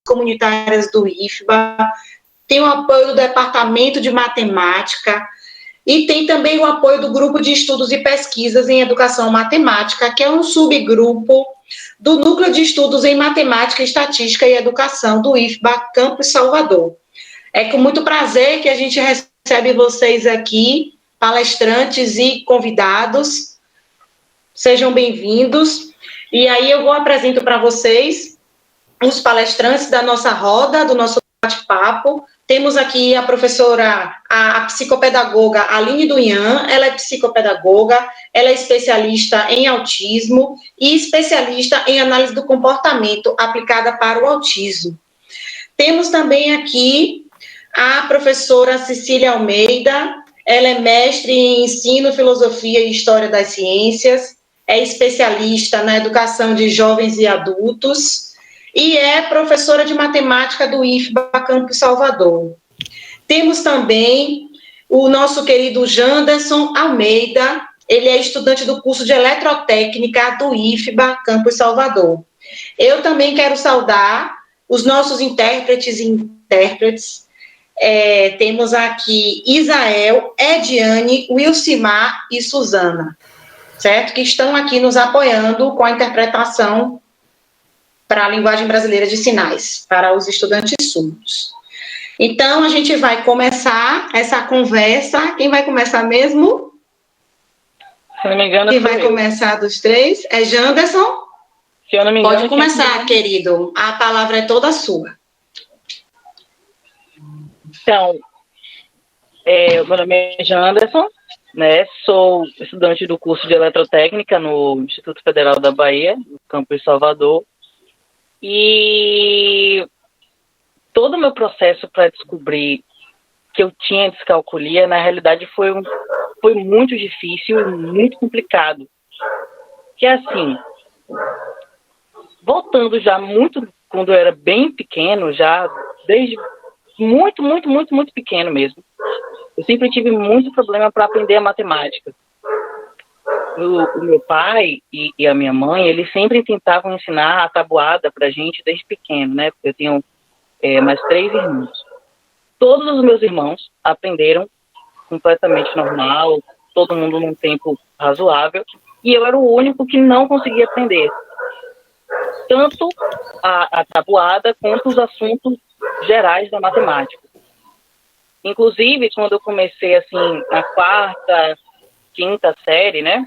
comunitárias do IFBA, tem o apoio do Departamento de Matemática e tem também o apoio do Grupo de Estudos e Pesquisas em Educação Matemática, que é um subgrupo do Núcleo de Estudos em Matemática, Estatística e Educação do IFBA Campus Salvador. É com muito prazer que a gente recebe vocês aqui, palestrantes e convidados. Sejam bem-vindos. E aí eu vou apresentar para vocês os palestrantes da nossa roda, do nosso bate-papo. Temos aqui a professora, a psicopedagoga Aline Dunhan. Ela é psicopedagoga, ela é especialista em autismo e especialista em análise do comportamento aplicada para o autismo. Temos também aqui a professora Cecília Almeida. Ela é mestre em ensino, filosofia e história das ciências, é especialista na educação de jovens e adultos e é professora de matemática do IFBA Campus Salvador. Temos também o nosso querido Janderson Almeida. Ele é estudante do curso de eletrotécnica do IFBA Campus Salvador. Eu também quero saudar os nossos intérpretes e intérpretes. Temos aqui Isael, Ediane, Wilcimar e Suzana, certo? Que estão aqui nos apoiando com a interpretação para a linguagem brasileira de sinais, para os estudantes surdos. Então, a gente vai começar essa conversa. Quem vai começar mesmo? Se não me engano, quem vai começar dos três? É Janderson? Se eu não me engano, pode começar, querido. A palavra é toda sua. Então, meu nome é Janderson, né? Sou estudante do curso de eletrotécnica no Instituto Federal da Bahia, no campus Salvador. E todo o meu processo para descobrir que eu tinha descalculia, na realidade, foi muito difícil e muito complicado. Que é assim, voltando já muito, quando eu era bem pequeno, já desde muito pequeno mesmo, eu sempre tive muito problema para aprender a matemática. O meu pai e a minha mãe, eles sempre tentavam ensinar a tabuada pra gente desde pequeno, né? Eu tenho mais 3 irmãos. Todos os meus irmãos aprenderam completamente normal, todo mundo num tempo razoável, e eu era o único que não conseguia aprender. Tanto a tabuada quanto os assuntos gerais da matemática. Inclusive, quando eu comecei, assim, na 4ª, 5ª série, né?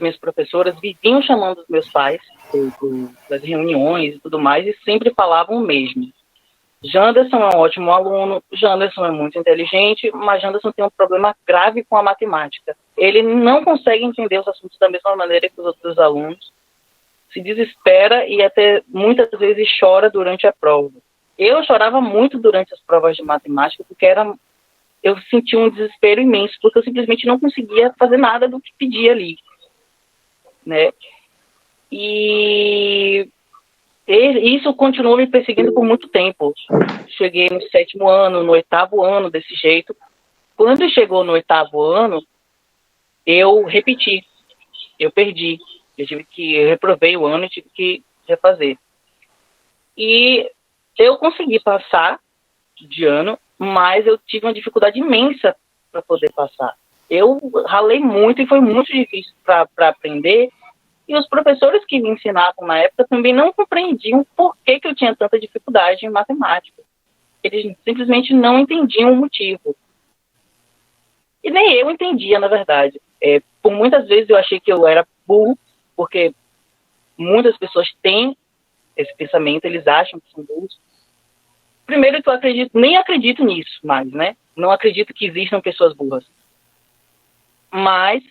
Minhas professoras, viviam chamando os meus pais das reuniões e tudo mais, e sempre falavam o mesmo. Janderson é um ótimo aluno, Janderson é muito inteligente, mas Janderson tem um problema grave com a matemática. Ele não consegue entender os assuntos da mesma maneira que os outros alunos, se desespera e até muitas vezes chora durante a prova. Eu chorava muito durante as provas de matemática, porque eu sentia um desespero imenso, porque eu simplesmente não conseguia fazer nada do que pedia ali, né? E isso continuou me perseguindo por muito tempo. Cheguei no 7º ano, no 8º ano, desse jeito. Quando chegou no 8º ano, eu repeti, eu perdi. Eu reprovei o ano e tive que refazer. E eu consegui passar de ano, mas eu tive uma dificuldade imensa para poder passar. Eu ralei muito e foi muito difícil para aprender, e os professores que me ensinavam na época também não compreendiam por que eu tinha tanta dificuldade em matemática. Eles simplesmente não entendiam o motivo. E nem eu entendia, na verdade. Por muitas vezes eu achei que eu era burro, porque muitas pessoas têm esse pensamento, eles acham que são burros. Primeiro que eu nem acredito nisso mais, né? Não acredito que existam pessoas burras. Mas,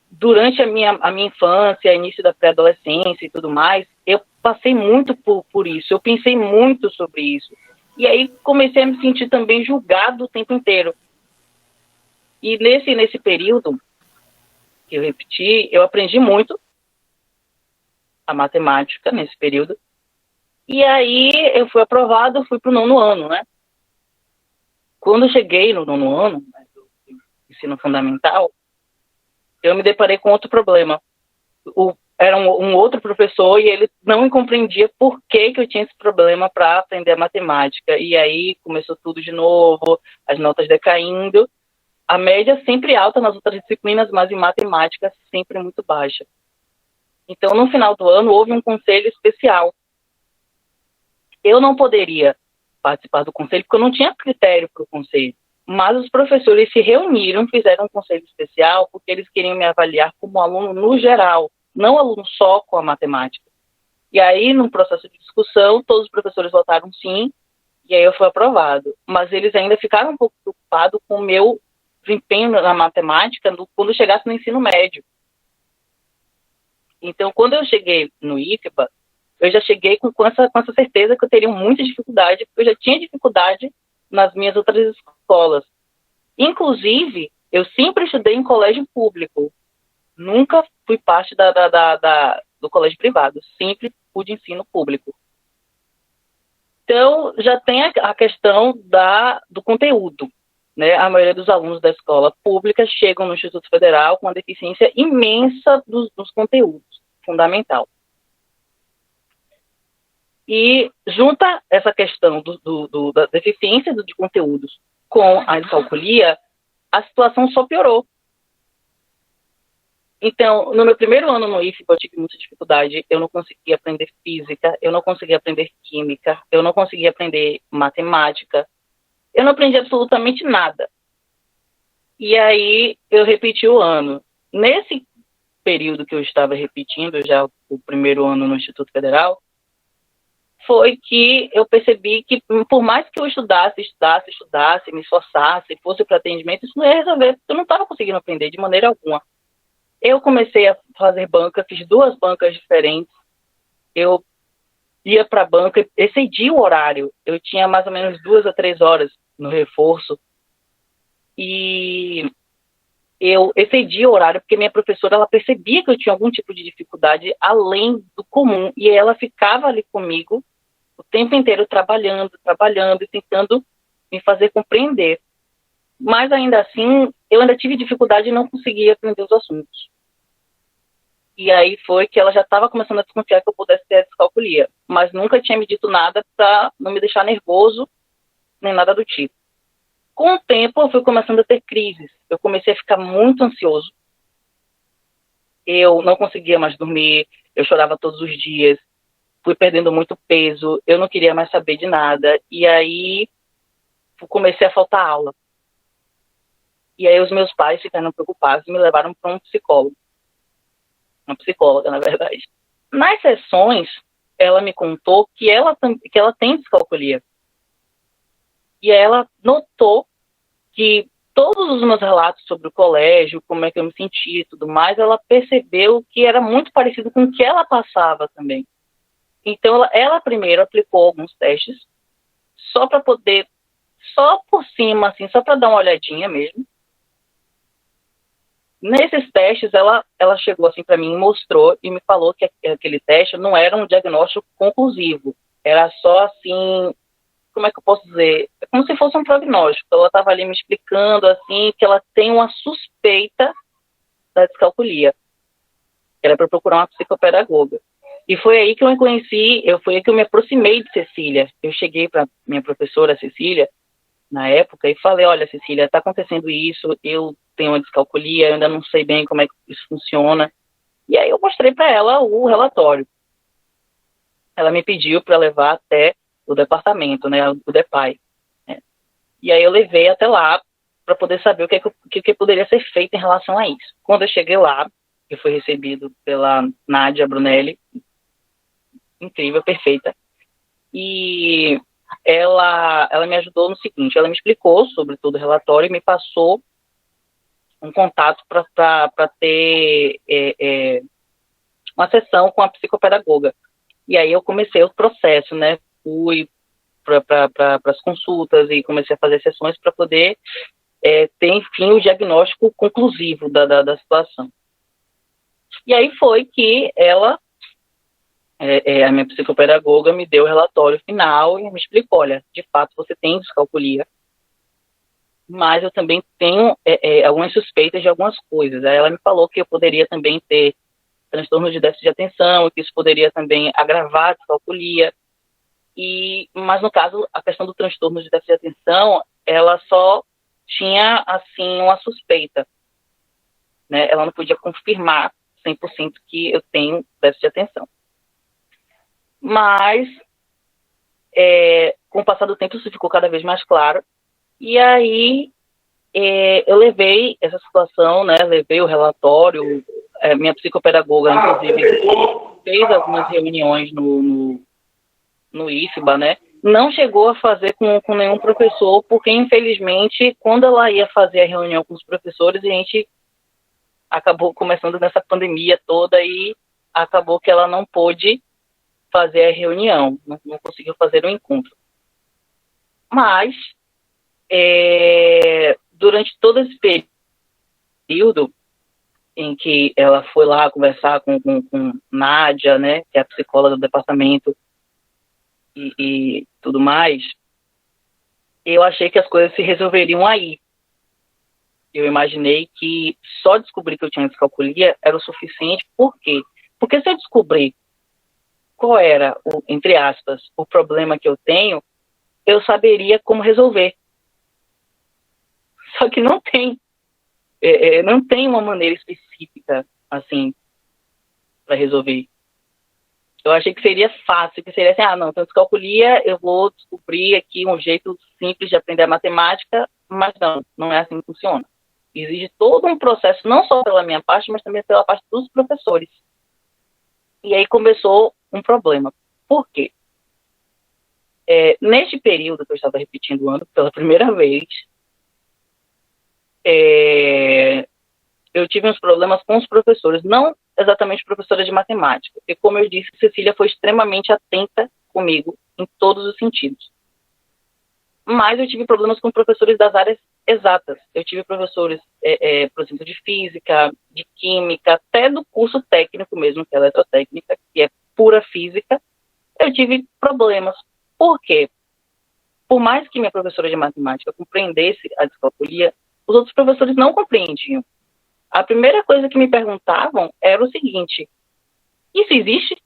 durante a minha infância, início da pré-adolescência e tudo mais, eu passei muito por isso, eu pensei muito sobre isso. E aí comecei a me sentir também julgado o tempo inteiro. E nesse período que eu repeti, eu aprendi muito a matemática nesse período. E aí eu fui aprovado, fui para o 9º ano, né? Quando eu cheguei no 9º ano, do ensino fundamental, eu me deparei com outro problema. era um outro professor e ele não me compreendia por que eu tinha esse problema para aprender a matemática. E aí começou tudo de novo, as notas decaindo. A média sempre alta nas outras disciplinas, mas em matemática sempre muito baixa. Então, no final do ano, houve um conselho especial. Eu não poderia participar do conselho porque eu não tinha critério para o conselho. Mas os professores se reuniram, fizeram um conselho especial porque eles queriam me avaliar como aluno no geral, não aluno só com a matemática. E aí, no processo de discussão, todos os professores votaram sim, e aí eu fui aprovado. Mas eles ainda ficaram um pouco preocupados com o meu desempenho na matemática quando chegasse no ensino médio. Então, quando eu cheguei no IFBA, eu já cheguei com essa certeza que eu teria muita dificuldade, porque eu já tinha dificuldade nas minhas outras escolas. Inclusive, eu sempre estudei em colégio público. Nunca fui parte do colégio privado. Sempre fui de ensino público. Então, já tem a questão do conteúdo. Né? A maioria dos alunos da escola pública chegam no Instituto Federal com uma deficiência imensa dos conteúdos, fundamental. E junta essa questão da deficiência de conteúdos com a descalculia, a situação só piorou. Então, no meu primeiro ano no IFBA, eu tive muita dificuldade. Eu não conseguia aprender física, eu não conseguia aprender química, eu não conseguia aprender matemática. Eu não aprendi absolutamente nada. E aí, eu repeti o ano. Nesse período que eu estava repetindo, já o primeiro ano no Instituto Federal, foi que eu percebi que, por mais que eu estudasse, me esforçasse, fosse para atendimento, isso não ia resolver, porque eu não estava conseguindo aprender de maneira alguma. Eu comecei a fazer banca, fiz 2 bancas diferentes, eu ia para a banca, excedi o horário, eu tinha mais ou menos 2 a 3 horas no reforço, e eu excedi o horário porque minha professora, ela percebia que eu tinha algum tipo de dificuldade além do comum, e ela ficava ali comigo o tempo inteiro trabalhando e tentando me fazer compreender. Mas ainda assim, eu ainda tive dificuldade e não conseguia aprender os assuntos. E aí foi que ela já estava começando a desconfiar que eu pudesse ter a descalculia, mas nunca tinha me dito nada para não me deixar nervoso, nem nada do tipo. Com o tempo, eu fui começando a ter crises. Eu comecei a ficar muito ansioso. Eu não conseguia mais dormir, eu chorava todos os dias, fui perdendo muito peso, eu não queria mais saber de nada. E aí, comecei a faltar aula. E aí, os meus pais ficaram preocupados e me levaram para um psicólogo. Uma psicóloga, na verdade. Nas sessões, ela me contou que ela tem descalculia. E ela notou que todos os meus relatos sobre o colégio, como é que eu me sentia e tudo mais, ela percebeu que era muito parecido com o que ela passava também. Então, ela primeiro aplicou alguns testes, só para poder, só por cima, assim, só para dar uma olhadinha mesmo. Nesses testes, ela chegou assim para mim, mostrou e me falou que aquele teste não era um diagnóstico conclusivo, era só assim, como é que eu posso dizer? É como se fosse um prognóstico. Ela estava ali me explicando assim que ela tem uma suspeita da descalculia. Era para procurar uma psicopedagoga. E foi aí que eu me conheci, foi aí que eu me aproximei de Cecília. Eu cheguei para minha professora Cecília na época e falei: olha, Cecília, está acontecendo isso, eu tenho uma descalculia, eu ainda não sei bem como é que isso funciona. E aí eu mostrei para ela o relatório. Ela me pediu para levar até o departamento, né, o DEPAI. Né? E aí eu levei até lá para poder saber o que poderia ser feito em relação a isso. Quando eu cheguei lá, eu fui recebido pela Nádia Brunelli, incrível, perfeita, e ela me ajudou no seguinte: ela me explicou sobre todo o relatório e me passou um contato para ter uma sessão com a psicopedagoga. E aí eu comecei o processo, né? Fui para as consultas e comecei a fazer sessões para poder ter, enfim, o diagnóstico conclusivo da situação. E aí foi que ela, a minha psicopedagoga, me deu o relatório final e me explicou: olha, de fato você tem descalculia, mas eu também tenho algumas suspeitas de algumas coisas. Aí ela me falou que eu poderia também ter transtorno de déficit de atenção, que isso poderia também agravar a descalculia. Mas, no caso, a questão do transtorno de déficit de atenção, ela só tinha, assim, uma suspeita, né? Ela não podia confirmar 100% que eu tenho déficit de atenção. Mas, com o passar do tempo, isso ficou cada vez mais claro. E aí, eu levei essa situação, né? Levei o relatório. Minha psicopedagoga, inclusive, fez algumas reuniões no IFBA, né? Não chegou a fazer com nenhum professor, porque, infelizmente, quando ela ia fazer a reunião com os professores, a gente acabou começando nessa pandemia toda e acabou que ela não pôde fazer a reunião, não conseguiu fazer o encontro. Mas, durante todo esse período em que ela foi lá conversar com Nádia, né, que é a psicóloga do departamento, e tudo mais, eu achei que as coisas se resolveriam aí. Eu imaginei que só descobrir que eu tinha descalculia era o suficiente. Por quê? Porque se eu descobrir qual era, entre aspas, o problema que eu tenho, eu saberia como resolver. Só que não tem. Não tem uma maneira específica, assim, para resolver. Eu achei que seria fácil, que seria assim, não, tenho descalculia, eu vou descobrir aqui um jeito simples de aprender a matemática, mas não é assim que funciona. Exige todo um processo, não só pela minha parte, mas também pela parte dos professores. E aí começou um problema. Por quê? Neste período que eu estava repetindo o ano pela primeira vez, eu tive uns problemas com os professores, não exatamente professora de matemática, porque, como eu disse, Cecília foi extremamente atenta comigo em todos os sentidos. Mas eu tive problemas com professores das áreas exatas. Eu tive professores, por exemplo, de física, de química, até do curso técnico mesmo, que é eletrotécnica, que é pura física. Eu tive problemas. Por quê? Por mais que minha professora de matemática compreendesse a descalculia, os outros professores não compreendiam. A primeira coisa que me perguntavam era o seguinte: isso existe?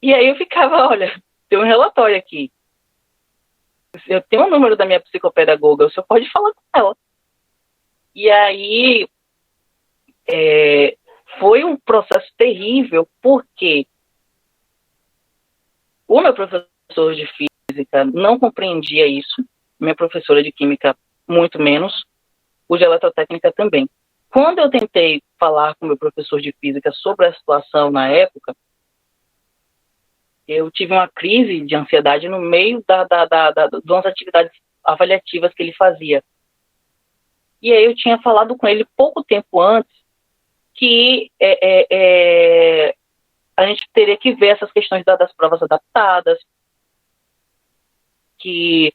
E aí eu ficava, olha, tem um relatório aqui. Eu tenho o número da minha psicopedagoga, o senhor pode falar com ela. E aí foi um processo terrível, porque o meu professor de física não compreendia isso, minha professora de química muito menos, o de eletrotécnica também. Quando eu tentei falar com o meu professor de física sobre a situação na época, eu tive uma crise de ansiedade no meio das atividades avaliativas que ele fazia. E aí eu tinha falado com ele pouco tempo antes que a gente teria que ver essas questões das provas adaptadas, que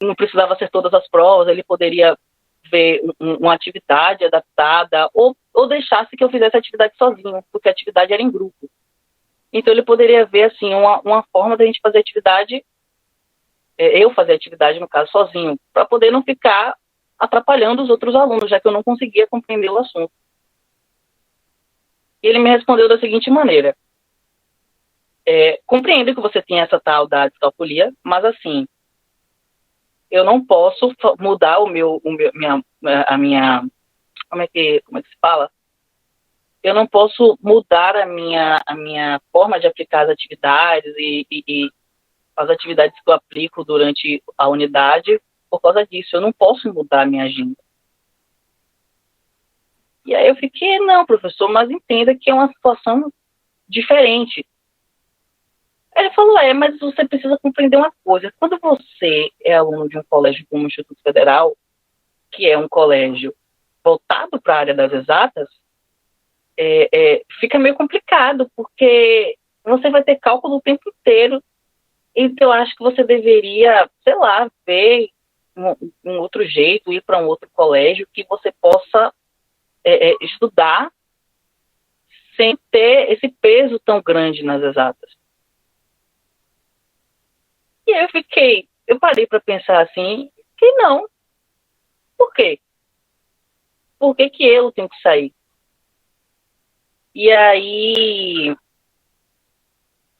não precisava ser todas as provas, ele poderia ver uma atividade adaptada, ou deixasse que eu fizesse a atividade sozinho, porque a atividade era em grupo. Então ele poderia ver, assim, uma forma da gente fazer atividade, eu fazer atividade, no caso, sozinho, para poder não ficar atrapalhando os outros alunos, já que eu não conseguia compreender o assunto. E ele me respondeu da seguinte maneira: compreendo que você tem essa tal da descalculia, mas assim, eu não posso mudar a minha, como é que se fala? Eu não posso mudar a minha forma de aplicar as atividades e as atividades que eu aplico durante a unidade por causa disso. Eu não posso mudar a minha agenda. E aí eu fiquei, não, professor, mas entenda que é uma situação diferente. Ele falou, mas você precisa compreender uma coisa. Quando você é aluno de um colégio como o Instituto Federal, que é um colégio voltado para a área das exatas, fica meio complicado, porque você vai ter cálculo o tempo inteiro. Então, eu acho que você deveria, sei lá, ver um outro jeito, ir para um outro colégio que você possa estudar sem ter esse peso tão grande nas exatas. E aí eu parei para pensar assim, que não. Por quê? Por que eu tenho que sair? E aí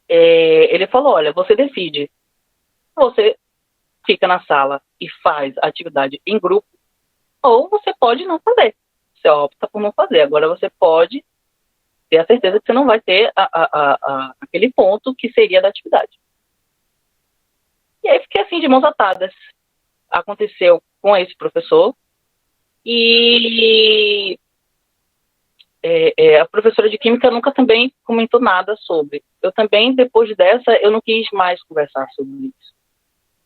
ele falou, olha, você decide. Você fica na sala e faz a atividade em grupo, ou você pode não fazer. Você opta por não fazer. Agora você pode ter a certeza que você não vai ter aquele ponto que seria da atividade. E aí fiquei assim, de mãos atadas. Aconteceu com esse professor, e a professora de química nunca também comentou nada sobre. Eu também, depois dessa, eu não quis mais conversar sobre isso.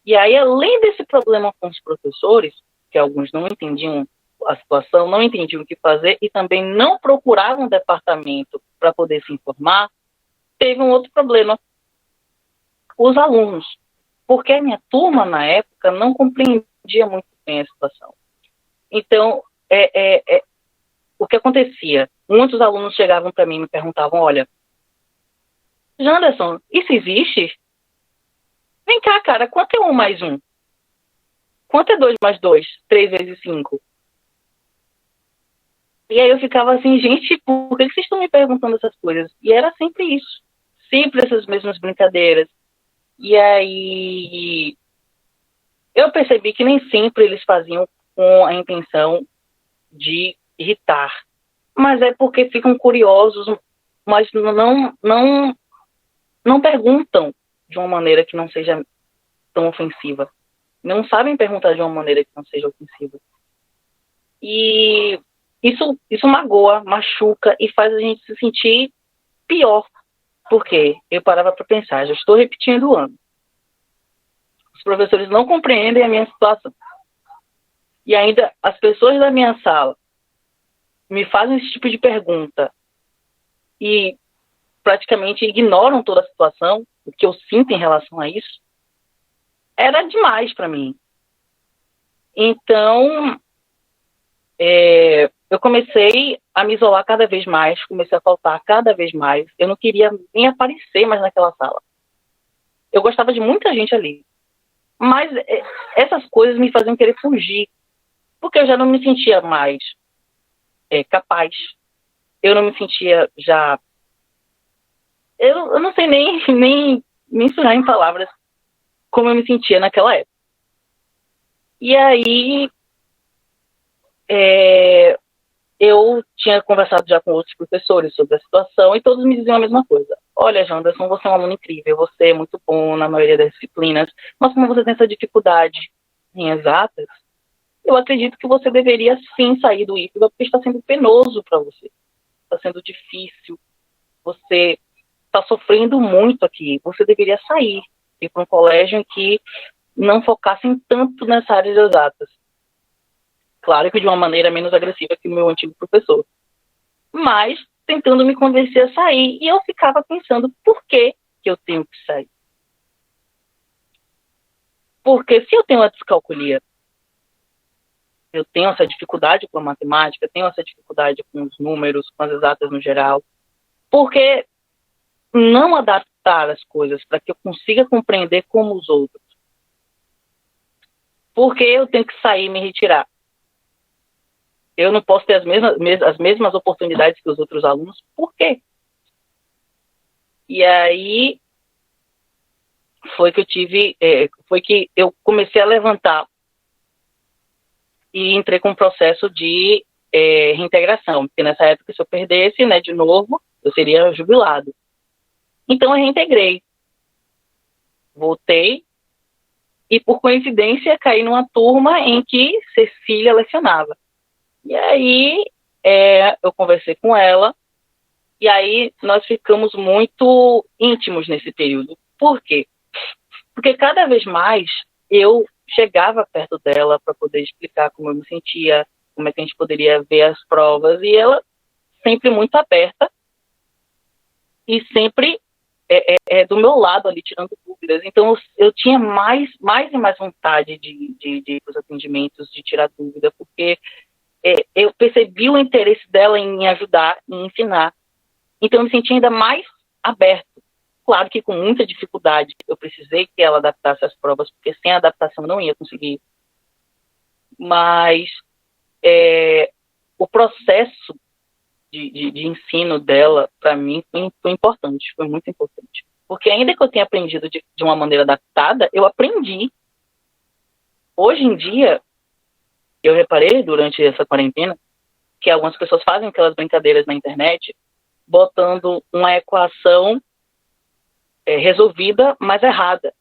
E aí, além desse problema com os professores, que alguns não entendiam a situação, não entendiam o que fazer e também não procuravam um departamento para poder se informar, teve um outro problema. Os alunos. Porque a minha turma, na época, não compreendia muito bem a situação. Então, o que acontecia? Muitos alunos chegavam para mim e me perguntavam, olha, Janderson, isso existe? Vem cá, cara, quanto é 1 mais 1? Quanto é 2 mais 2? 3 vezes 5? E aí eu ficava assim, gente, por que vocês estão me perguntando essas coisas? E era sempre isso. Sempre essas mesmas brincadeiras. E aí eu percebi que nem sempre eles faziam com a intenção de irritar. Mas é porque ficam curiosos, mas não perguntam de uma maneira que não seja tão ofensiva. Não sabem perguntar de uma maneira que não seja ofensiva. E isso magoa, machuca e faz a gente se sentir pior. Porque eu parava para pensar, já estou repetindo o ano. Os professores não compreendem a minha situação. E ainda as pessoas da minha sala me fazem esse tipo de pergunta e praticamente ignoram toda a situação, o que eu sinto em relação a isso, era demais para mim. Então, eu comecei a me isolar cada vez mais, comecei a faltar cada vez mais. Eu não queria nem aparecer mais naquela sala. Eu gostava de muita gente ali. Mas essas coisas me faziam querer fugir, porque eu já não me sentia mais capaz. Eu não me sentia já... Eu não sei nem mencionar em palavras como eu me sentia naquela época. E aí, eu tinha conversado já com outros professores sobre a situação e todos me diziam a mesma coisa. Olha, Janderson, você é um aluno incrível, você é muito bom na maioria das disciplinas, mas como você tem essa dificuldade em exatas, eu acredito que você deveria sim sair do IFBA, porque está sendo penoso para você. Está sendo difícil, você está sofrendo muito aqui, você deveria sair, ir para um colégio em que não focassem tanto nessa área de exatas. Claro que de uma maneira menos agressiva que o meu antigo professor. Mas tentando me convencer a sair. E eu ficava pensando, por que eu tenho que sair? Porque se eu tenho a descalculia, eu tenho essa dificuldade com a matemática, tenho essa dificuldade com os números, com as exatas no geral, por que não adaptar as coisas para que eu consiga compreender como os outros? Por que eu tenho que sair e me retirar? Eu não posso ter as mesmas oportunidades que os outros alunos. Por quê? E aí foi que eu comecei a levantar e entrei com um processo de reintegração, porque nessa época, se eu perdesse, né, de novo, eu seria jubilado. Então eu reintegrei, voltei e por coincidência caí numa turma em que Cecília lecionava. E aí eu conversei com ela, e aí nós ficamos muito íntimos nesse período. Por quê? Porque cada vez mais eu chegava perto dela para poder explicar como eu me sentia, como é que a gente poderia ver as provas, e ela sempre muito aberta e sempre do meu lado ali, tirando dúvidas. Então eu tinha mais e mais vontade de ir para os atendimentos, de tirar dúvida, porque eu percebi o interesse dela em me ajudar, em ensinar. Então eu me senti ainda mais aberto. Claro que com muita dificuldade, eu precisei que ela adaptasse as provas, porque sem adaptação eu não ia conseguir. Mas o processo de ensino dela, para mim, foi importante, foi muito importante. Porque ainda que eu tenha aprendido de uma maneira adaptada, eu aprendi. Hoje em dia, eu reparei durante essa quarentena que algumas pessoas fazem aquelas brincadeiras na internet botando uma equação resolvida, mas errada.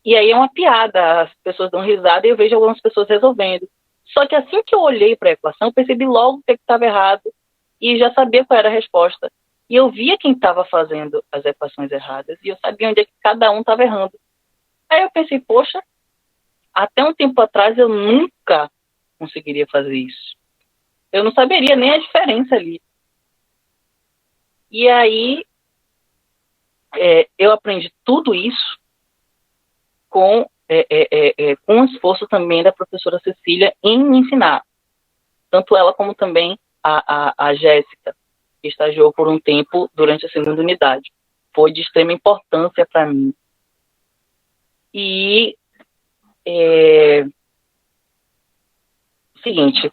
E aí é uma piada, as pessoas dão risada e eu vejo algumas pessoas resolvendo. Só que assim que eu olhei para a equação, eu percebi logo o que estava errado e já sabia qual era a resposta. E eu via quem estava fazendo as equações erradas e eu sabia onde é que cada um estava errando. Aí eu pensei, poxa, até um tempo atrás eu nunca conseguiria fazer isso. Eu não saberia nem a diferença ali. E aí eu aprendi tudo isso com o esforço também da professora Cecília em me ensinar. Tanto ela como também a Jéssica, que estagiou por um tempo durante a segunda unidade. Foi de extrema importância para mim. E seguinte,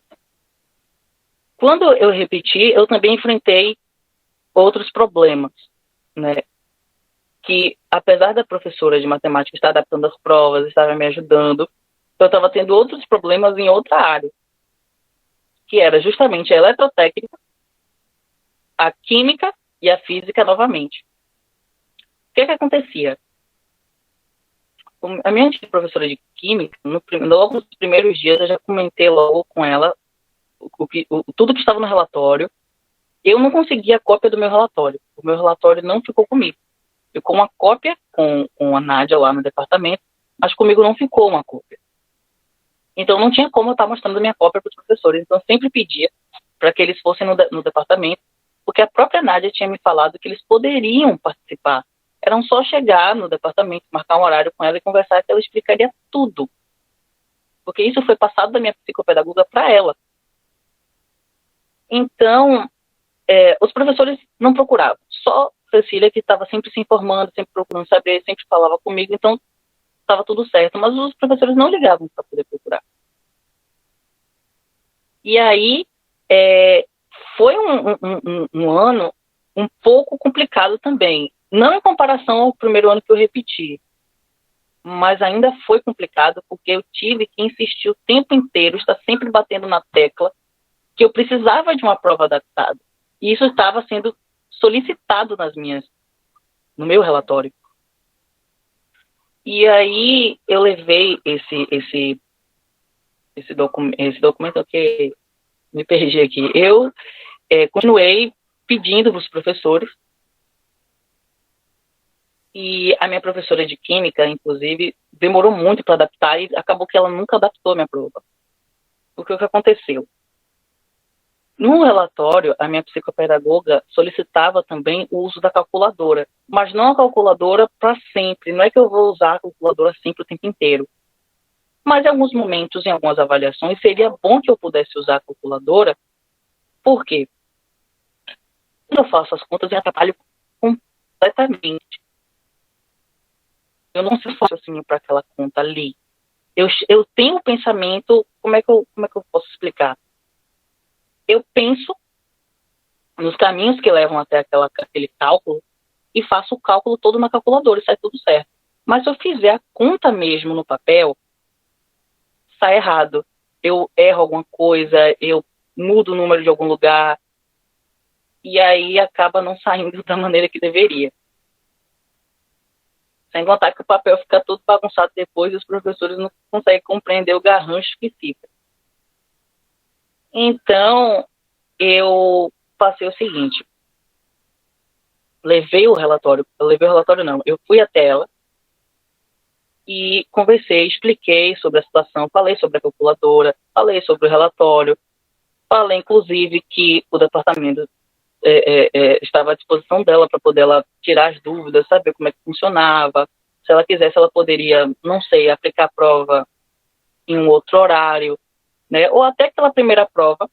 quando eu repeti, eu também enfrentei outros problemas, né? Que, apesar da professora de matemática estar adaptando as provas, estava me ajudando, eu estava tendo outros problemas em outra área, que era justamente a eletrotécnica, a química e a física novamente. O que acontecia? A minha antiga professora de química, logo nos primeiros dias, eu já comentei logo com ela tudo que estava no relatório. Eu não consegui a cópia do meu relatório. O meu relatório não ficou comigo. Ficou uma cópia com a Nádia lá no departamento, mas comigo não ficou uma cópia. Então não tinha como eu estar mostrando a minha cópia para os professores. Então eu sempre pedia para que eles fossem no departamento, porque a própria Nádia tinha me falado que eles poderiam participar. Era só chegar no departamento, marcar um horário com ela e conversar, que ela explicaria tudo. Porque isso foi passado da minha psicopedagoga para ela. Então, os professores não procuravam. Só Cecília, que estava sempre se informando, sempre procurando saber, sempre falava comigo, então estava tudo certo. Mas os professores não ligavam para poder procurar. E aí, foi um ano um pouco complicado também. Não em comparação ao primeiro ano que eu repeti, mas ainda foi complicado porque eu tive que insistir o tempo inteiro, estar sempre batendo na tecla que eu precisava de uma prova adaptada. E isso estava sendo solicitado no meu relatório. E aí eu levei esse documento que me perdi aqui. Eu continuei pedindo para os professores. E a minha professora de química, inclusive, demorou muito para adaptar e acabou que ela nunca adaptou a minha prova. Porque o que aconteceu? No relatório, a minha psicopedagoga solicitava também o uso da calculadora, mas não a calculadora para sempre. Não é que eu vou usar a calculadora sempre o tempo inteiro. Mas em alguns momentos, em algumas avaliações, seria bom que eu pudesse usar a calculadora. Por quê? Quando eu faço as contas, eu atrapalho completamente. Eu não sei assim para aquela conta ali. Eu tenho um pensamento, como é que eu posso explicar? Eu penso nos caminhos que levam até aquele cálculo e faço o cálculo todo na calculadora e sai tudo certo. Mas se eu fizer a conta mesmo no papel, sai errado. Eu erro alguma coisa, eu mudo o número de algum lugar e aí acaba não saindo da maneira que deveria. Sem contar que o papel fica todo bagunçado depois e os professores não conseguem compreender o garrancho que fica. Então, eu passei o seguinte. Eu fui até ela e conversei, expliquei sobre a situação, falei sobre a calculadora, falei sobre o relatório, falei, inclusive, que o departamento estava à disposição dela para poder ela tirar as dúvidas, saber como é que funcionava. Se ela quisesse, ela poderia, não sei, aplicar a prova em um outro horário, né? Ou até aquela primeira prova,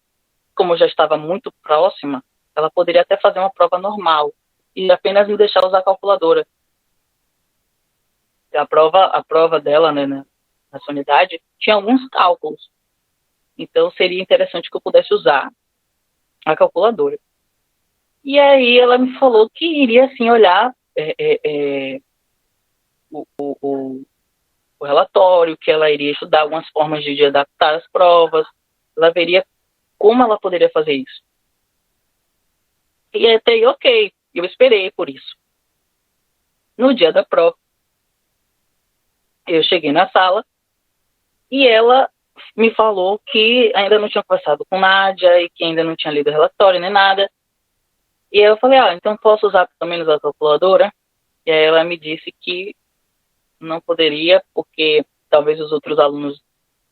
como já estava muito próxima, ela poderia até fazer uma prova normal e apenas me deixar usar a calculadora. A prova dela, né, na sua unidade, tinha alguns cálculos. Então, seria interessante que eu pudesse usar a calculadora. E aí ela me falou que iria, assim, olhar o relatório, que ela iria estudar algumas formas de adaptar as provas, ela veria como ela poderia fazer isso. E até aí, ok, eu esperei por isso. No dia da prova, eu cheguei na sala e ela me falou que ainda não tinha conversado com Nádia e que ainda não tinha lido o relatório nem nada. E aí eu falei, então posso usar pelo menos a calculadora? E aí ela me disse que não poderia, porque talvez os outros alunos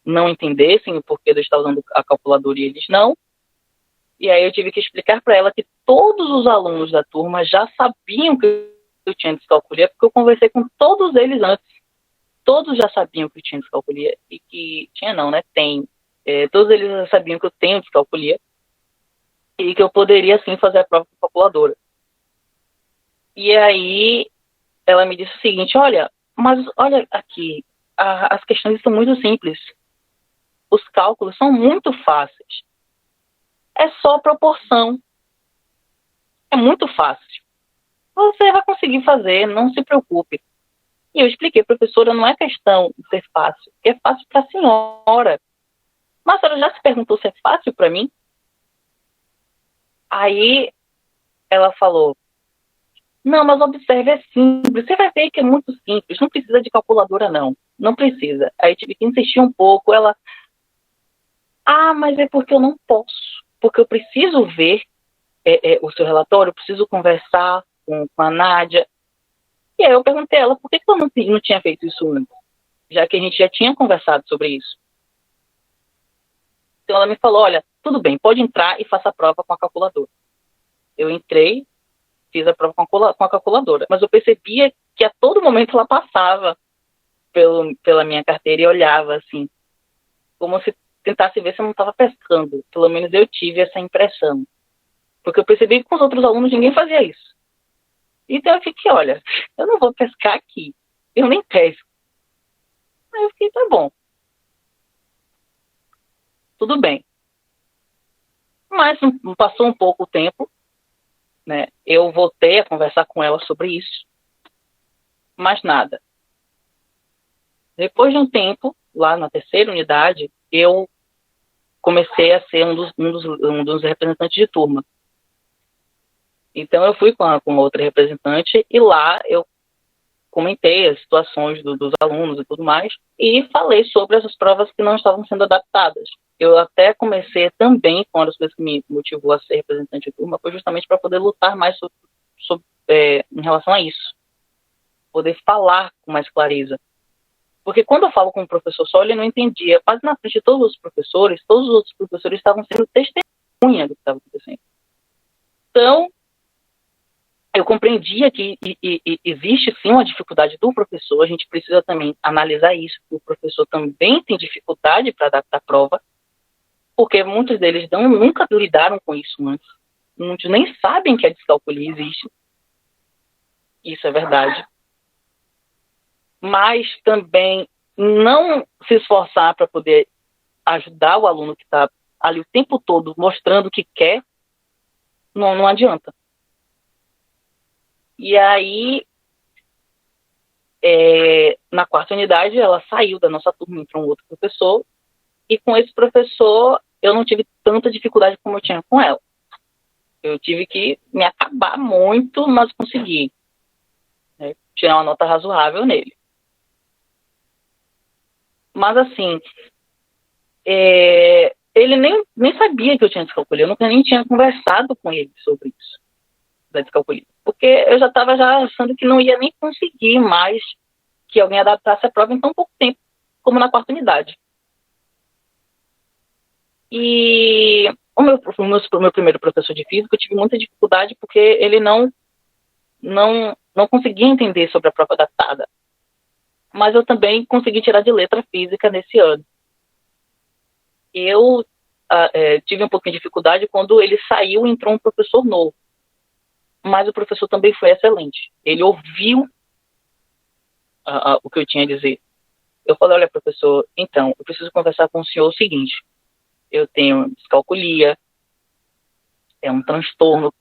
não entendessem o porquê de eu estar usando a calculadora e eles não. E aí eu tive que explicar para ela que todos os alunos da turma já sabiam que eu tinha descalculia, porque eu conversei com todos eles antes. Todos já sabiam que eu tinha descalculia e que... Tinha não, né? Tem. Todos eles já sabiam que eu tenho descalculia e que eu poderia, sim, fazer a prova com calculadora. E aí ela me disse o seguinte, mas olha aqui, as questões são muito simples. Os cálculos são muito fáceis. É só proporção. É muito fácil. Você vai conseguir fazer, não se preocupe. E eu expliquei, professora, não é questão de ser fácil, é fácil para a senhora. Mas a senhora já se perguntou se é fácil para mim? Aí ela falou, não, mas observe, é simples. Você vai ver que é muito simples, não precisa de calculadora, não. Não precisa. Aí tive que insistir um pouco. Ela, mas é porque eu não posso. Porque eu preciso ver o seu relatório, eu preciso conversar com a Nádia. E aí eu perguntei a ela por que eu não tinha feito isso antes, já que a gente já tinha conversado sobre isso. Então ela me falou, olha, tudo bem, pode entrar e faça a prova com a calculadora. Eu entrei, fiz a prova com a calculadora, mas eu percebia que a todo momento ela passava pela minha carteira e olhava assim, como se tentasse ver se eu não estava pescando. Pelo menos eu tive essa impressão. Porque eu percebi que com os outros alunos ninguém fazia isso. Então eu fiquei, olha, eu não vou pescar aqui. Eu nem pesco. Aí eu fiquei, tá bom. Tudo bem. Mas passou um pouco o tempo, né? Eu voltei a conversar com ela sobre isso. Mas nada. Depois de um tempo, lá na terceira unidade, eu comecei a ser um dos representantes de turma. Então eu fui com outra representante e lá eu comentei as situações dos alunos e tudo mais e falei sobre essas provas que não estavam sendo adaptadas. Eu até comecei também, com uma das coisas que me motivou a ser representante de turma, foi justamente para poder lutar mais em relação a isso. Poder falar com mais clareza. Porque quando eu falo com o professor só, ele não entendia. Quase na frente de todos os outros professores estavam sendo testemunha do que estava acontecendo. Então, eu compreendia que existe sim uma dificuldade do professor, a gente precisa também analisar isso, o professor também tem dificuldade para adaptar a prova, porque muitos deles nunca lidaram com isso antes, muitos nem sabem que a descalculia existe, isso é verdade, mas também não se esforçar para poder ajudar o aluno que está ali o tempo todo mostrando o que quer, não adianta. E aí, na quarta unidade, ela saiu da nossa turma, entrou um outro professor, e com esse professor eu não tive tanta dificuldade como eu tinha com ela. Eu tive que me acabar muito, mas consegui, né, tirar uma nota razoável nele. Mas assim, ele nem sabia que eu tinha descalculia, eu nunca nem tinha conversado com ele sobre isso, da descalculia. Porque eu já estava achando que não ia nem conseguir mais que alguém adaptasse a prova em tão pouco tempo, como na quarta unidade. E o meu primeiro professor de física, eu tive muita dificuldade porque ele não conseguia entender sobre a prova adaptada. Mas eu também consegui tirar de letra física nesse ano. Eu tive um pouquinho de dificuldade quando ele saiu e entrou um professor novo. Mas o professor também foi excelente. Ele ouviu o que eu tinha a dizer. Eu falei, olha, professor, então, eu preciso conversar com o senhor o seguinte, eu tenho descalculia, é um transtorno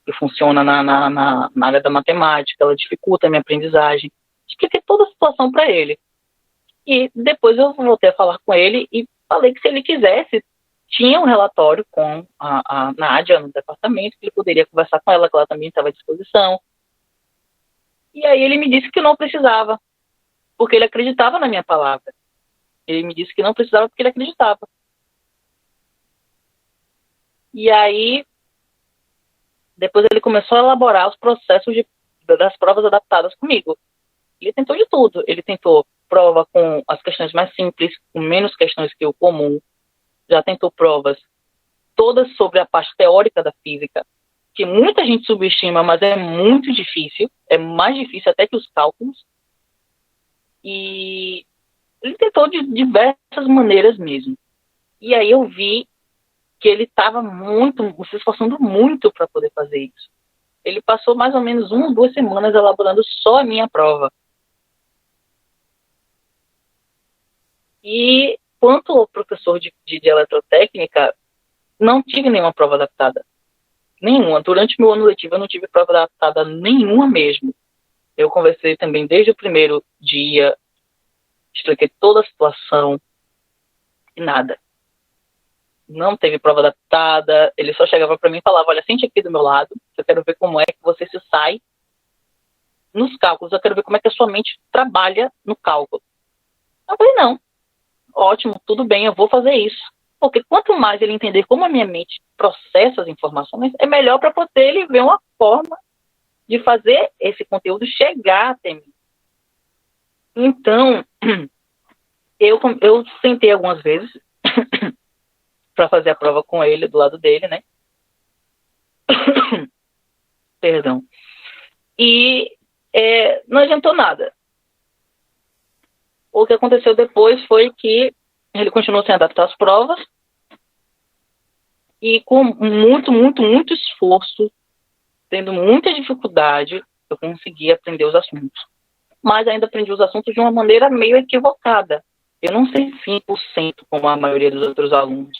que funciona na área da matemática, ela dificulta a minha aprendizagem. Expliquei toda a situação para ele. E depois eu voltei a falar com ele e falei que se ele quisesse, tinha um relatório com a Nádia no departamento, que ele poderia conversar com ela, que ela também estava à disposição. E aí ele me disse que não precisava, porque ele acreditava na minha palavra. Ele me disse que não precisava porque ele acreditava. E aí, depois ele começou a elaborar os processos das provas adaptadas comigo. Ele tentou de tudo. Ele tentou prova com as questões mais simples, com menos questões que o comum. Já tentou provas todas sobre a parte teórica da física, que muita gente subestima, mas é muito difícil. É mais difícil até que os cálculos. E ele tentou de diversas maneiras mesmo. E aí eu vi que ele estava se esforçando muito para poder fazer isso. Ele passou mais ou menos 1 ou 2 semanas elaborando só a minha prova. E quanto ao professor de eletrotécnica, não tive nenhuma prova adaptada. Nenhuma. Durante meu ano letivo eu não tive prova adaptada nenhuma mesmo. Eu conversei também desde o primeiro dia, expliquei toda a situação e nada. Não teve prova adaptada, ele só chegava para mim e falava, olha, sente aqui do meu lado, eu quero ver como é que você se sai nos cálculos, eu quero ver como é que a sua mente trabalha no cálculo. Eu falei, não, ótimo, tudo bem, eu vou fazer isso. Porque quanto mais ele entender como a minha mente processa as informações, é melhor para poder ele ver uma forma de fazer esse conteúdo chegar até mim. Então, eu sentei algumas vezes para fazer a prova com ele, do lado dele, né? Perdão. E não adiantou nada. O que aconteceu depois foi que ele continuou sem adaptar as provas e com muito, muito, muito esforço, tendo muita dificuldade, eu consegui aprender os assuntos. Mas ainda aprendi os assuntos de uma maneira meio equivocada. Eu não sei 100% como a maioria dos outros alunos.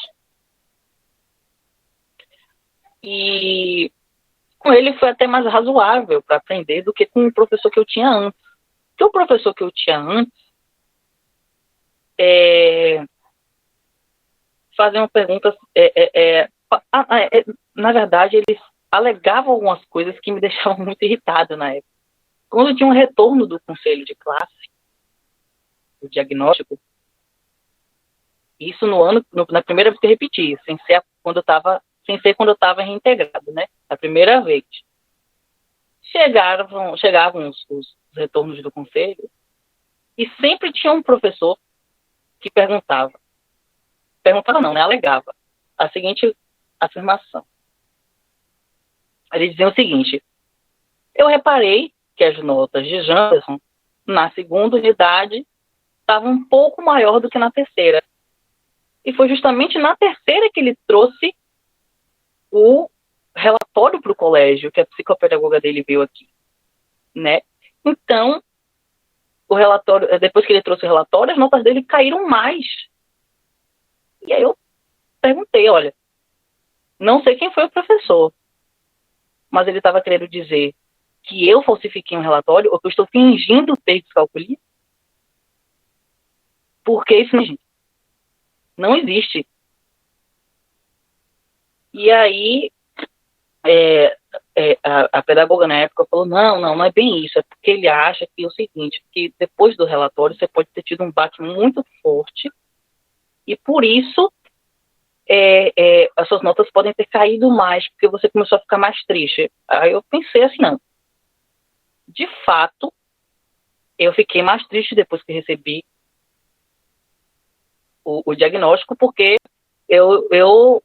E com ele foi até mais razoável para aprender do que com o professor que eu tinha antes. Porque o professor que eu tinha antes faziam perguntas... na verdade, eles alegavam algumas coisas que me deixavam muito irritado na época. Quando tinha um retorno do conselho de classe, o diagnóstico, isso na primeira vez que eu repeti, sem ser quando eu estava reintegrado, né? A primeira vez. Chegavam os retornos do conselho e sempre tinha um professor que perguntava não, né? Alegava a seguinte afirmação. Ele dizia o seguinte: eu reparei que as notas de Janderson na segunda unidade estavam um pouco maior do que na terceira. E foi justamente na terceira que ele trouxe o relatório para o colégio, que a psicopedagoga dele veio aqui, né? Então, o relatório, depois que ele trouxe o relatório, as notas dele caíram mais. E aí eu perguntei, olha, não sei quem foi o professor, mas ele estava querendo dizer que eu falsifiquei um relatório ou que eu estou fingindo ter descalculia? Porque isso não existe. E aí a pedagoga na época falou, não é bem isso, é porque ele acha que é o seguinte, que depois do relatório você pode ter tido um baque muito forte e por isso as suas notas podem ter caído mais, porque você começou a ficar mais triste. Aí eu pensei assim, não. De fato, eu fiquei mais triste depois que recebi o diagnóstico, porque eu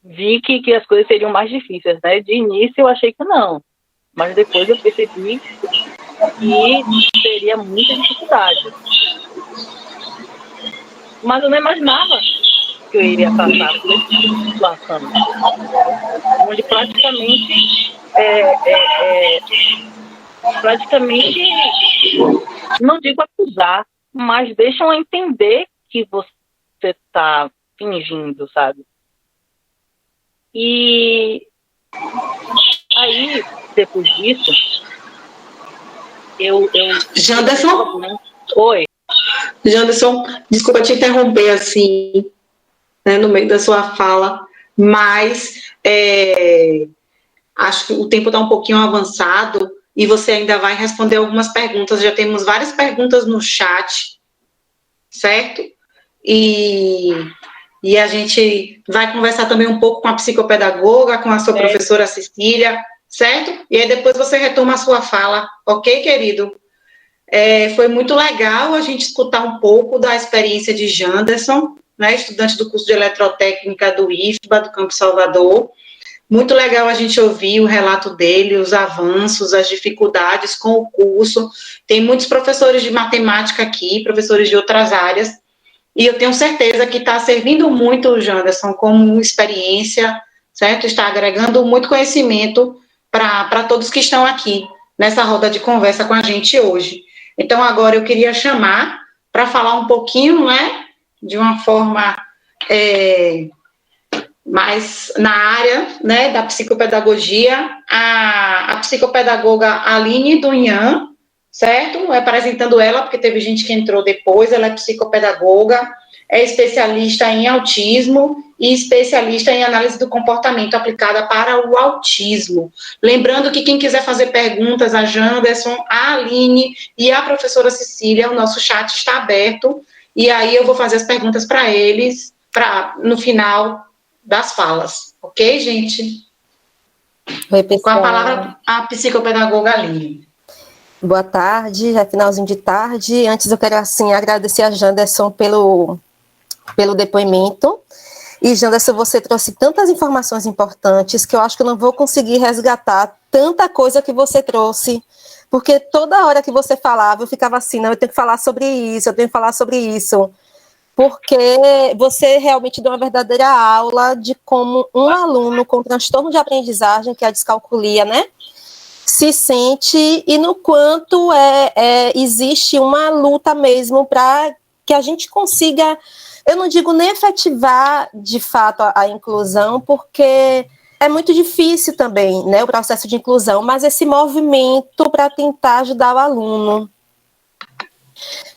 vi que as coisas seriam mais difíceis, né? De início eu achei que não, mas depois eu percebi que teria muita dificuldade. Mas eu não imaginava que eu iria passar por esse tipo de situação, onde praticamente, não digo acusar, mas deixam a entender que você está fingindo, sabe? E Aí, depois disso, eu Janderson? Oi. Janderson, desculpa te interromper assim, né, no meio da sua fala, mas acho que o tempo está um pouquinho avançado e você ainda vai responder algumas perguntas. Já temos várias perguntas no chat, certo? E a gente vai conversar também um pouco com a psicopedagoga, com a sua professora Cecília, certo? E aí depois você retoma a sua fala, ok, querido? Foi muito legal a gente escutar um pouco da experiência de Janderson, né, estudante do curso de Eletrotécnica do IFBA, do Campo Salvador. Muito legal a gente ouvir o relato dele, os avanços, as dificuldades com o curso. Tem muitos professores de matemática aqui, professores de outras áreas, e eu tenho certeza que está servindo muito o Janderson como experiência, certo? Está agregando muito conhecimento para todos que estão aqui nessa roda de conversa com a gente hoje. Então, agora eu queria chamar para falar um pouquinho, né, de uma forma mais na área, né, da psicopedagogia, a psicopedagoga Aline Dunhan, certo? Apresentando ela, porque teve gente que entrou depois, ela é psicopedagoga, é especialista em autismo e especialista em análise do comportamento aplicada para o autismo. Lembrando que quem quiser fazer perguntas a Janderson, a Aline e a professora Cecília, o nosso chat está aberto, e aí eu vou fazer as perguntas para eles, no final das falas, ok, gente? Oi, pessoal. Com a palavra, a psicopedagoga Aline. Boa tarde, já é finalzinho de tarde. Antes eu quero, assim, agradecer a Janderson pelo depoimento. E, Janderson, você trouxe tantas informações importantes que eu acho que eu não vou conseguir resgatar tanta coisa que você trouxe, porque toda hora que você falava, eu ficava assim, não, eu tenho que falar sobre isso, eu tenho que falar sobre isso. Porque você realmente deu uma verdadeira aula de como um aluno com transtorno de aprendizagem, que é a descalculia, né, se sente e no quanto existe uma luta mesmo para que a gente consiga, eu não digo nem efetivar de fato a inclusão, porque é muito difícil também, né, o processo de inclusão, mas esse movimento para tentar ajudar o aluno.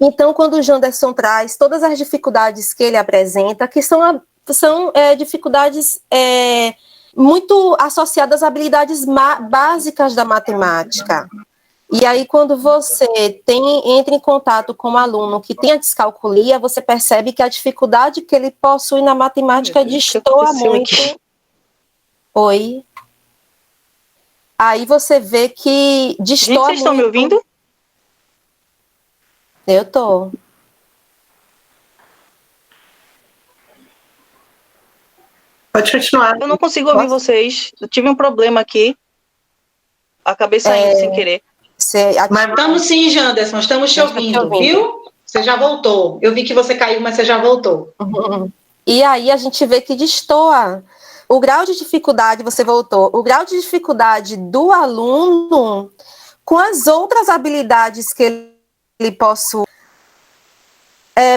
Então, quando o Janderson traz todas as dificuldades que ele apresenta, que são dificuldades muito associadas a habilidades básicas da matemática. E aí, quando você entra em contato com um aluno que tem a descalculia, você percebe que a dificuldade que ele possui na matemática destoa muito. Oi. Aí você vê que destoa muito. Vocês estão me ouvindo? Eu tô. Pode continuar. Eu não consigo ouvir vocês. Eu tive um problema aqui. Acabei saindo sem querer. Mas estamos sim, Janderson. Estamos te ouvindo, viu? Você já voltou. Eu vi que você caiu, mas você já voltou. Uhum. E aí a gente vê que destoa. O grau de dificuldade, você voltou, o grau de dificuldade do aluno com as outras habilidades que ele possui.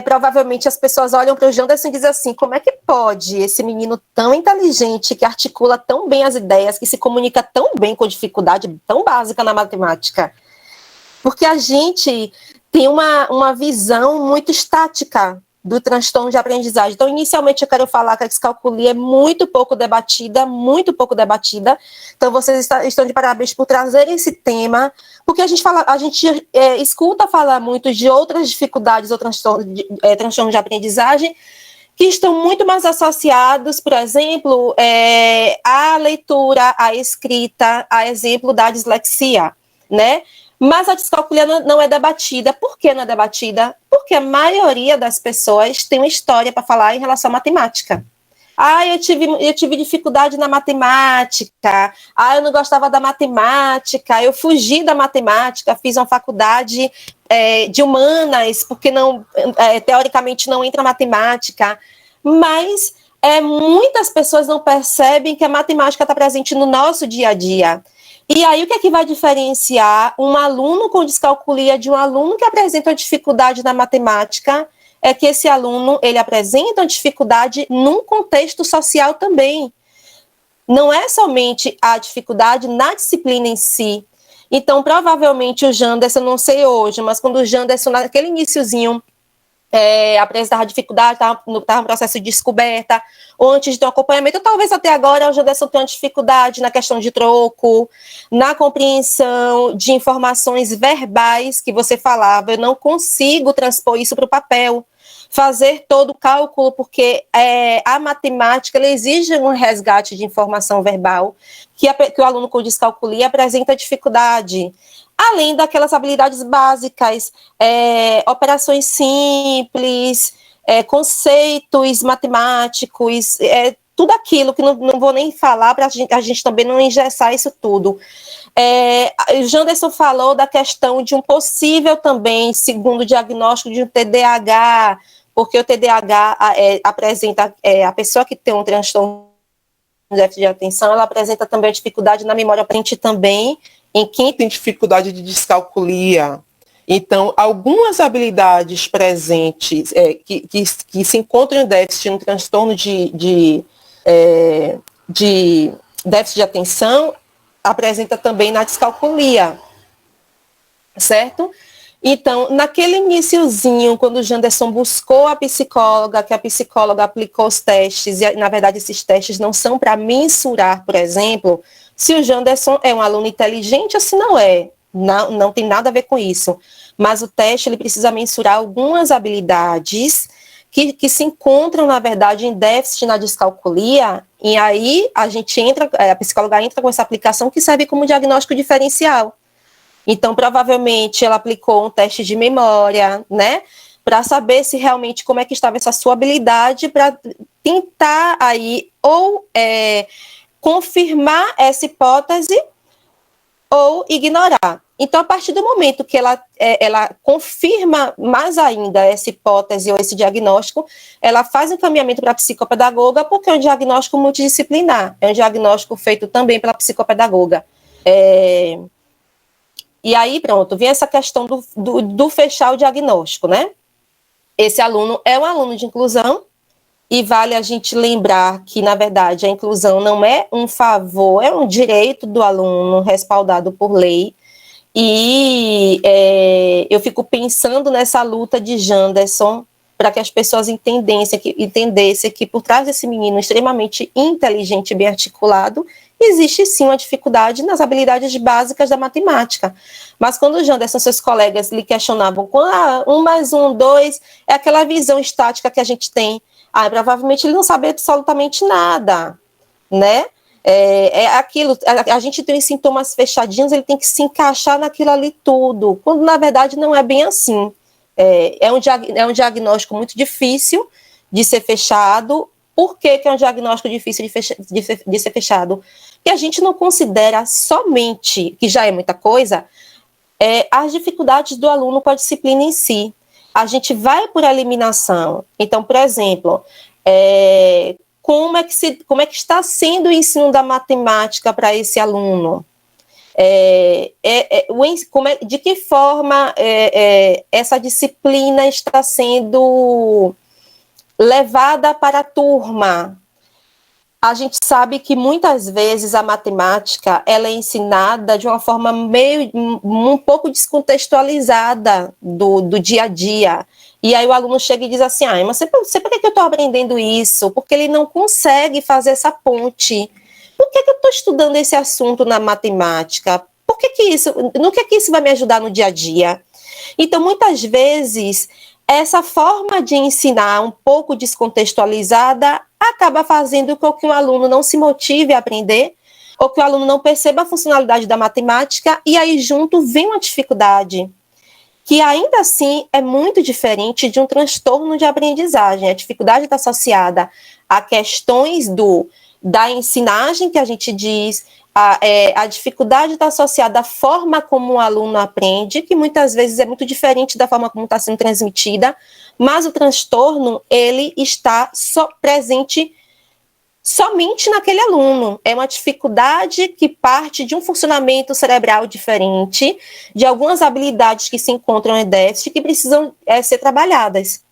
Provavelmente as pessoas olham para o Janderson e dizem assim, como é que pode esse menino tão inteligente, que articula tão bem as ideias, que se comunica tão bem com dificuldade tão básica na matemática? Porque a gente tem uma visão muito estática do transtorno de aprendizagem. Então, inicialmente, eu quero falar que a descalculia é muito pouco debatida. Então, vocês estão de parabéns por trazerem esse tema, porque a gente escuta falar muito de outras dificuldades ou transtorno de aprendizagem que estão muito mais associados, por exemplo, à leitura, à escrita, a exemplo da dislexia, né? Mas a descalculia não é debatida. Por que não é debatida? Porque a maioria das pessoas tem uma história para falar em relação à matemática. Eu tive dificuldade na matemática. Eu não gostava da matemática. Eu fugi da matemática, fiz uma faculdade de humanas, porque teoricamente não entra matemática. Mas muitas pessoas não percebem que a matemática está presente no nosso dia a dia. E aí, o que é que vai diferenciar um aluno com descalculia de um aluno que apresenta dificuldade na matemática? É que esse aluno, ele apresenta uma dificuldade num contexto social também. não é somente a dificuldade na disciplina em si. Então, provavelmente, o Janderson, não sei hoje, mas quando o Janderson, naquele iniciozinho, apresentava dificuldade, estava no processo de descoberta, ou antes de ter um acompanhamento, talvez até agora o Janderson tenha dificuldade na questão de troco, na compreensão de informações verbais que você falava. Eu não consigo transpor isso para o papel, fazer todo o cálculo, porque a matemática ela exige um resgate de informação verbal que o aluno com descalculia apresenta dificuldade, além daquelas habilidades básicas, operações simples, conceitos matemáticos, tudo aquilo que não vou nem falar para a gente também não engessar isso tudo. O Janderson falou da questão de um possível também, segundo diagnóstico de um TDAH, porque o TDAH apresenta, a pessoa que tem um transtorno de déficit de atenção, ela apresenta também a dificuldade na memória presente também, em quem tem dificuldade de descalculia. Então, algumas habilidades presentes que se encontram em déficit no transtorno de déficit de atenção, apresenta também na descalculia, certo? Então, naquele iniciozinho, quando o Janderson buscou a psicóloga, que a psicóloga aplicou os testes, e na verdade esses testes não são para mensurar, por exemplo, se o Janderson é um aluno inteligente ou se não é. Não tem nada a ver com isso. Mas o teste ele precisa mensurar algumas habilidades que se encontram, na verdade, em déficit na descalculia, e aí a psicóloga entra com essa aplicação que serve como diagnóstico diferencial. Então, provavelmente, ela aplicou um teste de memória, né, para saber se realmente como é que estava essa sua habilidade, para tentar aí ou confirmar essa hipótese ou ignorar. Então, a partir do momento que ela confirma mais ainda essa hipótese ou esse diagnóstico, ela faz um encaminhamento para a psicopedagoga, porque é um diagnóstico multidisciplinar, é um diagnóstico feito também pela psicopedagoga. E aí, pronto, vem essa questão do fechar o diagnóstico, né? Esse aluno é um aluno de inclusão, e vale a gente lembrar que, na verdade, a inclusão não é um favor, é um direito do aluno respaldado por lei. E eu fico pensando nessa luta de Janderson para que as pessoas entendessem que por trás desse menino extremamente inteligente e bem articulado, existe sim uma dificuldade nas habilidades básicas da matemática. Mas quando o Janderson e seus colegas lhe questionavam com 1 mais 1, 2, é aquela visão estática que a gente tem. Provavelmente ele não sabe absolutamente nada, né? Aquilo, a gente tem os sintomas fechadinhos, ele tem que se encaixar naquilo ali tudo, quando na verdade não é bem assim. É um diagnóstico muito difícil de ser fechado. Por que é um diagnóstico difícil de ser fechado? Porque a gente não considera somente, que já é muita coisa, as dificuldades do aluno com a disciplina em si. A gente vai por eliminação. Então, por exemplo, como é que está sendo o ensino da matemática para esse aluno? De que forma essa disciplina está sendo levada para a turma? A gente sabe que muitas vezes a matemática ela é ensinada de uma forma um pouco descontextualizada do dia a dia. E aí o aluno chega e diz assim, mas por que eu estou aprendendo isso? Porque ele não consegue fazer essa ponte. Por que eu estou estudando esse assunto na matemática? No que isso vai me ajudar no dia a dia? Então, muitas vezes, essa forma de ensinar um pouco descontextualizada acaba fazendo com que o aluno não se motive a aprender, ou que o aluno não perceba a funcionalidade da matemática, e aí junto vem uma dificuldade, que ainda assim é muito diferente de um transtorno de aprendizagem. A dificuldade está associada a questões da ensinagem, que a gente diz, a dificuldade está associada à forma como o aluno aprende, que muitas vezes é muito diferente da forma como está sendo transmitida, mas o transtorno, ele está presente somente naquele aluno. É uma dificuldade que parte de um funcionamento cerebral diferente, de algumas habilidades que se encontram em déficit que precisam ser trabalhadas.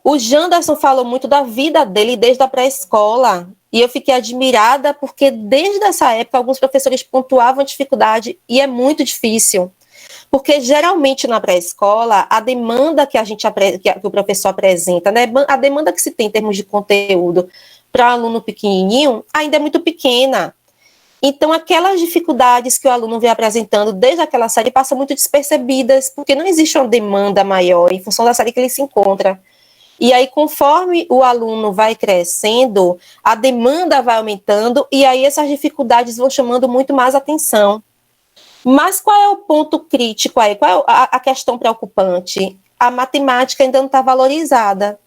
O Janderson falou muito da vida dele desde a pré-escola, e eu fiquei admirada porque desde essa época alguns professores pontuavam a dificuldade, e é muito difícil, porque geralmente na pré-escola a demanda que que o professor apresenta, né, a demanda que se tem em termos de conteúdo para aluno pequenininho ainda é muito pequena. Então, aquelas dificuldades que o aluno vem apresentando desde aquela série passam muito despercebidas, porque não existe uma demanda maior em função da série que ele se encontra. E aí, conforme o aluno vai crescendo, a demanda vai aumentando, e aí essas dificuldades vão chamando muito mais atenção. Mas qual é o ponto crítico aí? Qual é a questão preocupante? A matemática ainda não está valorizada.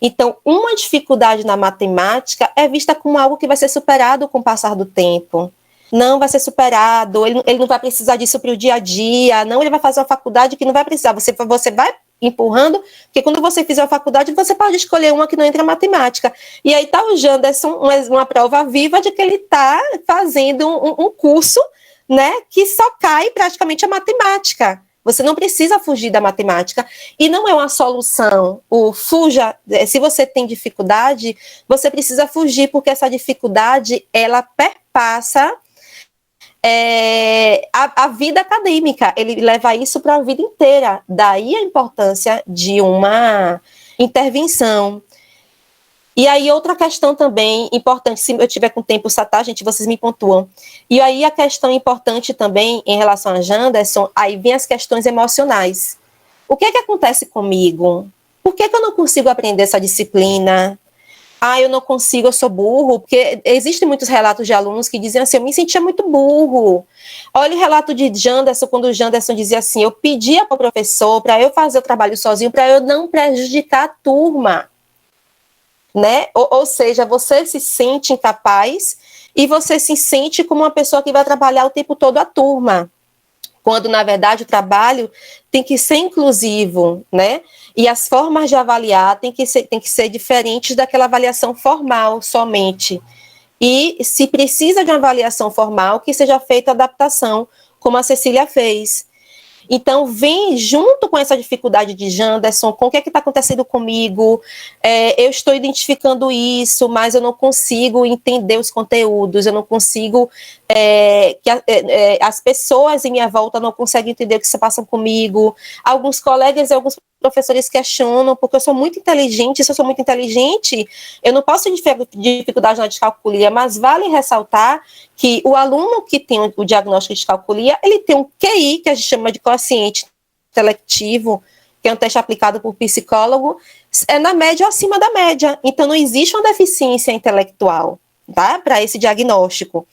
Então, uma dificuldade na matemática é vista como algo que vai ser superado com o passar do tempo. Não vai ser superado, ele não vai precisar disso para o dia a dia, não, ele vai fazer uma faculdade que não vai precisar, você vai empurrando, porque quando você fizer a faculdade, você pode escolher uma que não entra em matemática. E aí está o Janderson, uma prova viva de que ele está fazendo um curso, né, que só cai praticamente a matemática. Você não precisa fugir da matemática, e não é uma solução. Se você tem dificuldade, você precisa fugir, porque essa dificuldade, ela perpassa a vida acadêmica, ele leva isso para a vida inteira. Daí a importância de uma intervenção. E aí, outra questão também importante, se eu tiver com tempo, tá, gente, vocês me pontuam. E aí, a questão importante também, em relação a Janderson, aí vem as questões emocionais. O que é que acontece comigo? Por que eu não consigo aprender essa disciplina? Eu não consigo, eu sou burro, porque existem muitos relatos de alunos que dizem assim, eu me sentia muito burro. Olha o relato de Janderson, quando o Janderson dizia assim, eu pedia para o professor para eu fazer o trabalho sozinho, para eu não prejudicar a turma. Né? Ou seja, você se sente incapaz e você se sente como uma pessoa que vai trabalhar o tempo todo a turma, quando, na verdade, o trabalho tem que ser inclusivo, né? E as formas de avaliar tem que ser diferentes daquela avaliação formal somente. E se precisa de uma avaliação formal, que seja feita a adaptação, como a Cecília fez. Então, vem junto com essa dificuldade de Janderson, com o que está acontecendo comigo, eu estou identificando isso, mas eu não consigo entender os conteúdos, eu não consigo, as pessoas em minha volta não conseguem entender o que se passa comigo, alguns colegas e alguns professores questionam, porque eu sou muito inteligente, se eu sou muito inteligente, eu não posso ter dificuldade na descalculia, mas vale ressaltar que o aluno que tem o diagnóstico de descalculia, ele tem um QI, que a gente chama de quociente intelectivo, que é um teste aplicado por psicólogo, na média ou acima da média. Então, não existe uma deficiência intelectual, tá? Para esse diagnóstico.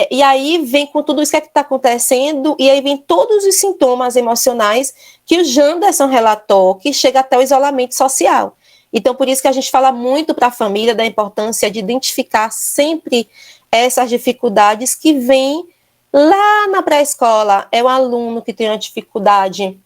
E aí vem com tudo isso que está acontecendo, e aí vem todos os sintomas emocionais que o Janderson relatou, que chega até o isolamento social. Então, por isso que a gente fala muito para a família da importância de identificar sempre essas dificuldades que vêm lá na pré-escola. É o aluno que tem uma dificuldade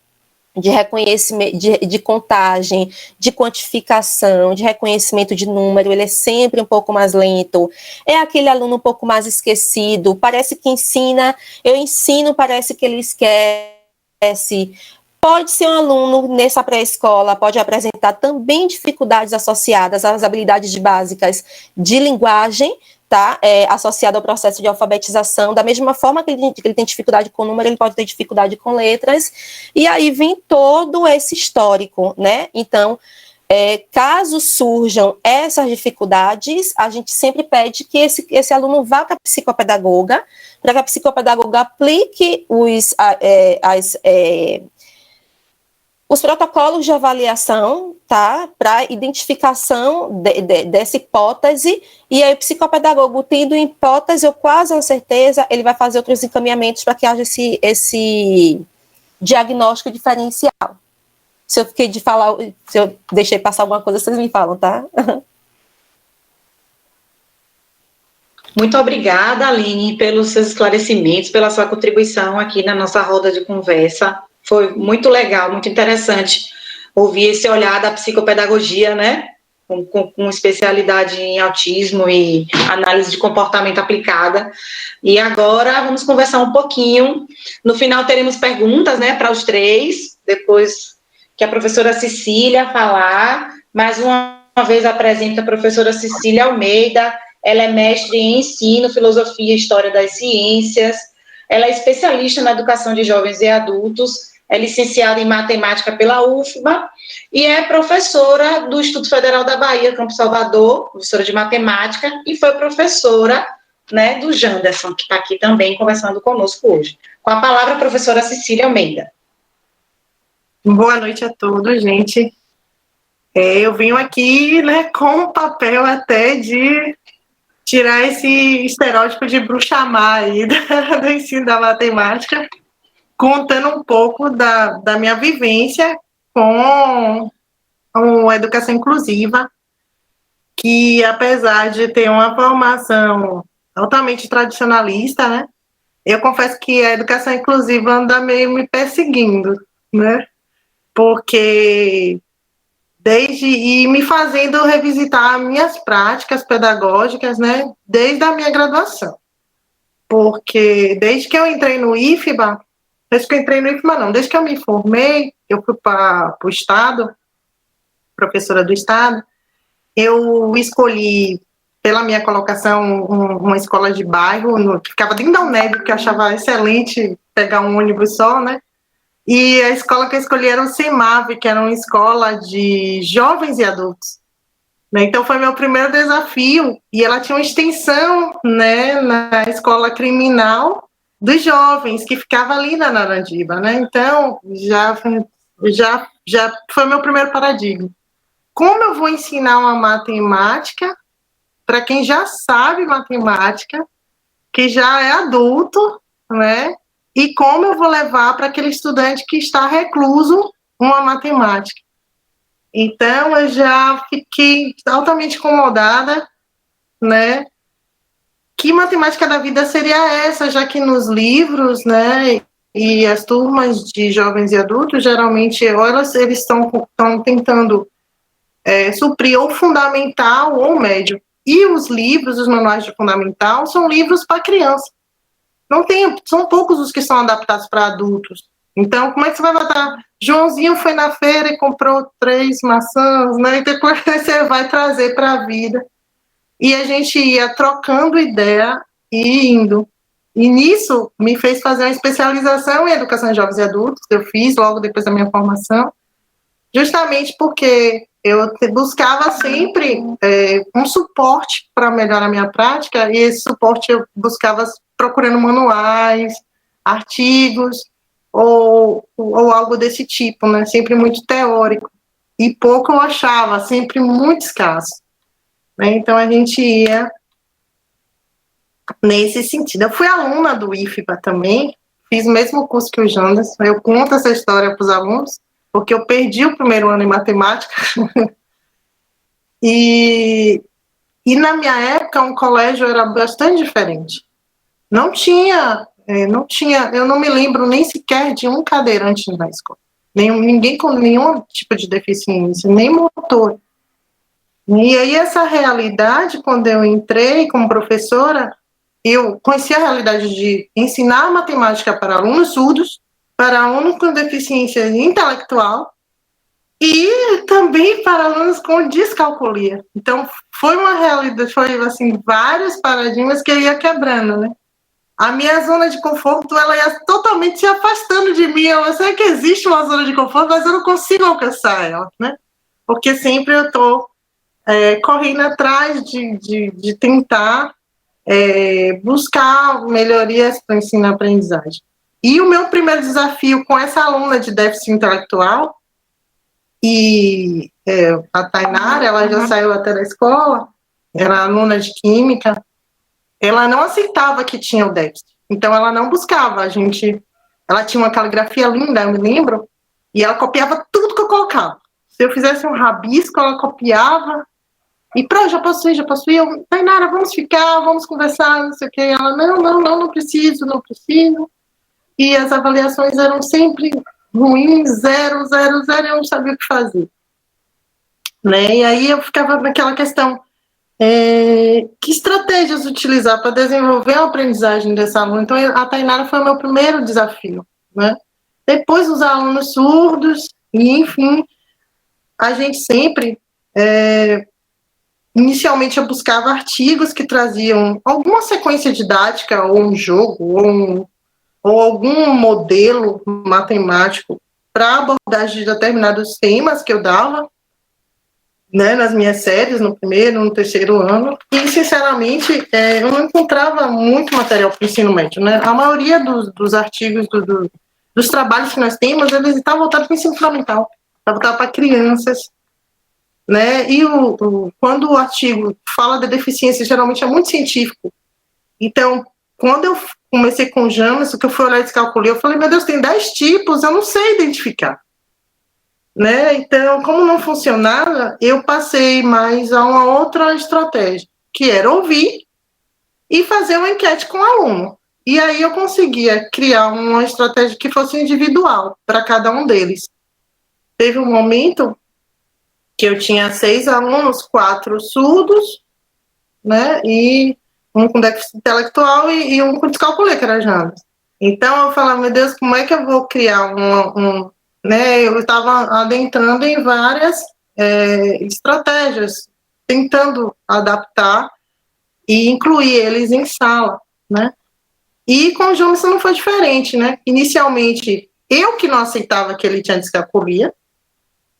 de reconhecimento, de contagem, de quantificação, de reconhecimento de número, ele é sempre um pouco mais lento, é aquele aluno um pouco mais esquecido, parece que eu ensino, parece que ele esquece. Pode ser um aluno nessa pré-escola, pode apresentar também dificuldades associadas às habilidades básicas de linguagem, tá? Associado ao processo de alfabetização, da mesma forma que ele tem dificuldade com número, ele pode ter dificuldade com letras, e aí vem todo esse histórico, né? Então, caso surjam essas dificuldades, a gente sempre pede que esse aluno vá para a psicopedagoga, para que a psicopedagoga aplique os protocolos de avaliação, tá, para identificação dessa hipótese, e aí o psicopedagogo, tendo hipótese ou quase uma certeza, ele vai fazer outros encaminhamentos para que haja esse diagnóstico diferencial. Se eu deixei passar alguma coisa, vocês me falam, tá? Muito obrigada, Aline, pelos seus esclarecimentos, pela sua contribuição aqui na nossa roda de conversa. Foi muito legal, muito interessante ouvir esse olhar da psicopedagogia, né? Com especialidade em autismo e análise de comportamento aplicada. E agora vamos conversar um pouquinho. No final teremos perguntas, né, para os três, depois que a professora Cecília falar. Mais uma vez apresento a professora Cecília Almeida. Ela é mestre em ensino, filosofia e história das ciências. Ela é especialista na educação de jovens e adultos, é licenciada em matemática pela UFBA e é professora do Instituto Federal da Bahia, Campo Salvador, professora de matemática, e foi professora, né, do Janderson, que está aqui também conversando conosco hoje. Com a palavra, a professora Cecília Almeida. Boa noite a todos, gente. Eu vim aqui, né, com o papel até de tirar esse estereótipo de bruxa má aí do ensino da matemática, contando um pouco da minha vivência com a educação inclusiva, que apesar de ter uma formação altamente tradicionalista, né, eu confesso que a educação inclusiva anda meio me perseguindo, né, porque e me fazendo revisitar minhas práticas pedagógicas, né, desde a minha graduação. Porque desde que eu entrei no IFBA, desde que eu me formei, eu fui para o Estado, professora do Estado, eu escolhi, pela minha colocação, uma escola de bairro, que ficava dentro da UNEB, que eu achava excelente pegar um ônibus só, né? E a escola que eu escolhi era o CEMAV, que era uma escola de jovens e adultos. Então, foi meu primeiro desafio, e ela tinha uma extensão, né, na escola criminal dos jovens, que ficava ali na Narandiba, né? Então, já foi meu primeiro paradigma. Como eu vou ensinar uma matemática para quem já sabe matemática, que já é adulto, né? E como eu vou levar para aquele estudante que está recluso uma matemática. Então, eu já fiquei altamente incomodada, né? Que matemática da vida seria essa, já que nos livros, né, e as turmas de jovens e adultos, geralmente, eles estão tentando suprir ou fundamental ou médio. E os livros, os manuais de fundamental, são livros para criança. São poucos os que são adaptados para adultos. Então, como é que você vai botar? Joãozinho foi na feira e comprou 3 maçãs, né? E depois você vai trazer para a vida. E a gente ia trocando ideia e indo. E nisso me fez fazer uma especialização em educação de jovens e adultos, que eu fiz logo depois da minha formação, justamente porque eu buscava sempre um suporte para melhorar a minha prática, e esse suporte eu buscava procurando manuais, artigos, ou algo desse tipo, né? Sempre muito teórico. E pouco eu achava, sempre muito escasso. Né? Então, a gente ia nesse sentido. Eu fui aluna do IFBA também, fiz o mesmo curso que o Janderson, eu conto essa história para os alunos, porque eu perdi o primeiro ano em matemática. E na minha época, um colégio era bastante diferente. Não tinha, eu não me lembro nem sequer de um cadeirante na escola. Ninguém com nenhum tipo de deficiência, nem motor. E aí essa realidade, quando eu entrei como professora, eu conheci a realidade de ensinar matemática para alunos surdos, para alunos com deficiência intelectual e também para alunos com descalculia. Então, foi uma realidade, foi assim, vários paradigmas que eu ia quebrando, né? A minha zona de conforto, ela ia totalmente se afastando de mim. Eu sei que existe uma zona de conforto, mas eu não consigo alcançar ela, né? Porque sempre eu estou correndo atrás de tentar buscar melhorias para o ensino e aprendizagem. E o meu primeiro desafio com essa aluna de déficit intelectual, e a Tainara, ela já saiu até da escola, era aluna de química, ela não aceitava que tinha o déficit, então ela não buscava, ela tinha uma caligrafia linda, eu me lembro, e ela copiava tudo que eu colocava. Se eu fizesse um rabisco, ela copiava, e já posso ir, eu, Tainara, vamos ficar, vamos conversar, não sei o que, ela, não preciso, e as avaliações eram sempre ruins, 0, eu não sabia o que fazer. Né? E aí eu ficava naquela questão, que estratégias utilizar para desenvolver a aprendizagem dessa aluna? Então, a Tainara foi o meu primeiro desafio. Né? Depois, os alunos surdos, E, enfim, a gente sempre, inicialmente eu buscava artigos que traziam alguma sequência didática, ou um jogo, ou algum modelo matemático para abordagem de determinados temas que eu dava, né, nas minhas séries, no primeiro, no terceiro ano, e, sinceramente, eu não encontrava muito material para o ensino médio, né? A maioria dos artigos, dos trabalhos que nós temos, eles estão voltados para o ensino fundamental, está voltado para crianças, né? E quando o artigo fala de deficiência, geralmente é muito científico. Então, quando eu comecei com James, que eu fui olhar e descalculei, eu falei, meu Deus, tem 10 tipos, eu não sei identificar. Né? Então, como não funcionava, eu passei mais a uma outra estratégia, que era ouvir e fazer uma enquete com o aluno. E aí eu conseguia criar uma estratégia que fosse individual para cada um deles. Teve um momento que eu tinha 6 alunos, 4 surdos, né? E um com déficit intelectual e um com descalculia, que era James. Então, eu falava, meu Deus, como é que eu vou criar né, eu estava adentrando em várias estratégias, tentando adaptar e incluir eles em sala, né? E com o Jonas não foi diferente, né? Inicialmente, eu que não aceitava que ele tinha descalculia,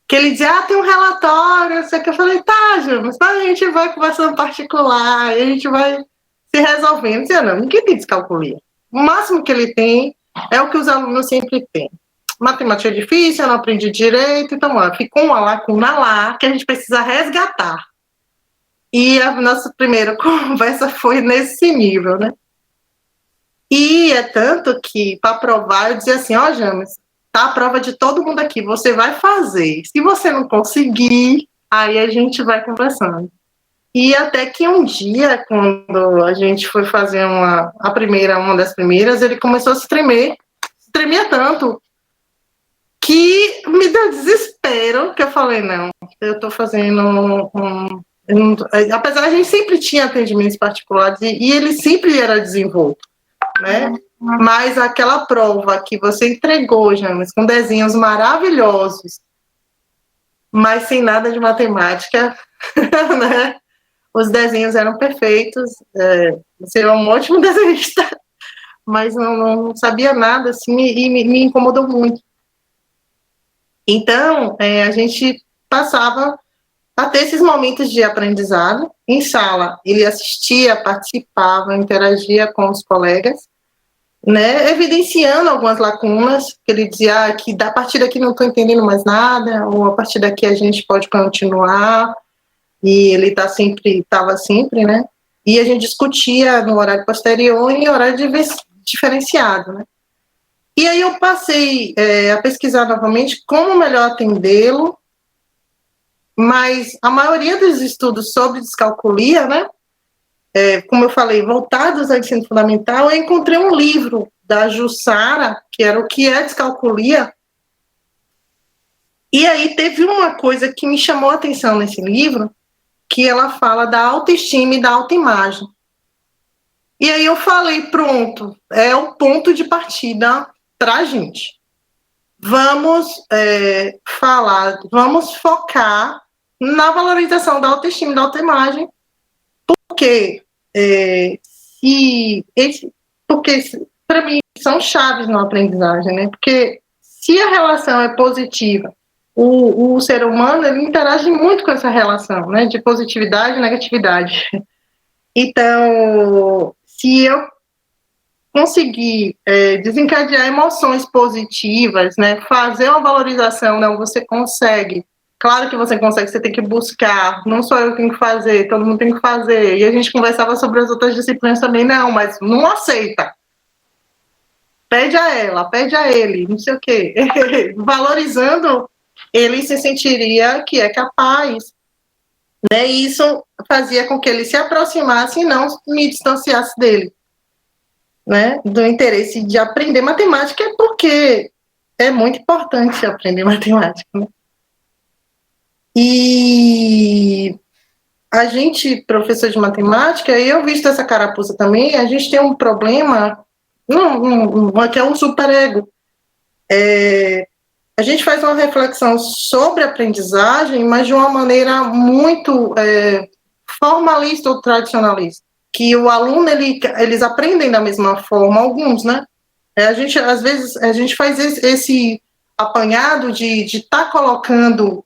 que ele dizia, tem um relatório, sei que eu falei, tá, Jonas, a gente vai conversando particular, e a gente vai se resolvendo. Eu dizia, não, ninguém tem descalculia. O máximo que ele tem é o que os alunos sempre têm. Matemática é difícil, eu não aprendi direito, então ficou uma lacuna lá que a gente precisa resgatar. E a nossa primeira conversa foi nesse nível, né? E é tanto que, para provar, eu dizia assim, James, tá a prova de todo mundo aqui, você vai fazer. Se você não conseguir, aí a gente vai conversando. E até que um dia, quando a gente foi fazer uma das primeiras, ele começou a se tremer. Se tremia tanto que me deu desespero, que eu falei, não, eu estou fazendo apesar de a gente sempre tinha atendimentos particulares e ele sempre era desenvolto, né? Mas aquela prova que você entregou, James, com desenhos maravilhosos, mas sem nada de matemática, né? Os desenhos eram perfeitos, você é um ótimo desenhista, mas não sabia nada, assim, e me incomodou muito. Então, a gente passava a ter esses momentos de aprendizado em sala. Ele assistia, participava, interagia com os colegas, né, evidenciando algumas lacunas, que ele dizia que a partir daqui não estou entendendo mais nada, ou a partir daqui a gente pode continuar, e ele estava sempre, né, e a gente discutia no horário posterior e em horário diferenciado, né. E aí eu passei a pesquisar novamente como melhor atendê-lo, mas a maioria dos estudos sobre descalculia, né, como eu falei, voltados ao ensino fundamental, eu encontrei um livro da Jussara, que era O que é Descalculia, e aí teve uma coisa que me chamou a atenção nesse livro, que ela fala da autoestima e da autoimagem. E aí eu falei, pronto, é o ponto de partida para a gente. Vamos vamos focar na valorização da autoestima e da autoimagem, porque para mim são chaves na aprendizagem, né? Porque se a relação é positiva, o ser humano ele interage muito com essa relação, né? De positividade e negatividade. Então, se eu conseguir desencadear emoções positivas, né? Fazer uma valorização, não, você consegue. Claro que você consegue, você tem que buscar, não só eu tenho que fazer, todo mundo tem que fazer. E a gente conversava sobre as outras disciplinas também, não, mas não aceita. Pede a ela, pede a ele, não sei o quê. Valorizando, ele se sentiria que é capaz. Né? E isso fazia com que ele se aproximasse e não me distanciasse dele. Né? Do interesse de aprender matemática, porque é muito importante aprender matemática. Né? E a gente, professor de matemática, e eu visto essa carapuça também, a gente tem um problema, que é um superego. a gente faz uma reflexão sobre aprendizagem, mas de uma maneira muito formalista ou tradicionalista, que o aluno, eles aprendem da mesma forma, alguns, né? Às vezes, a gente faz esse apanhado de estar colocando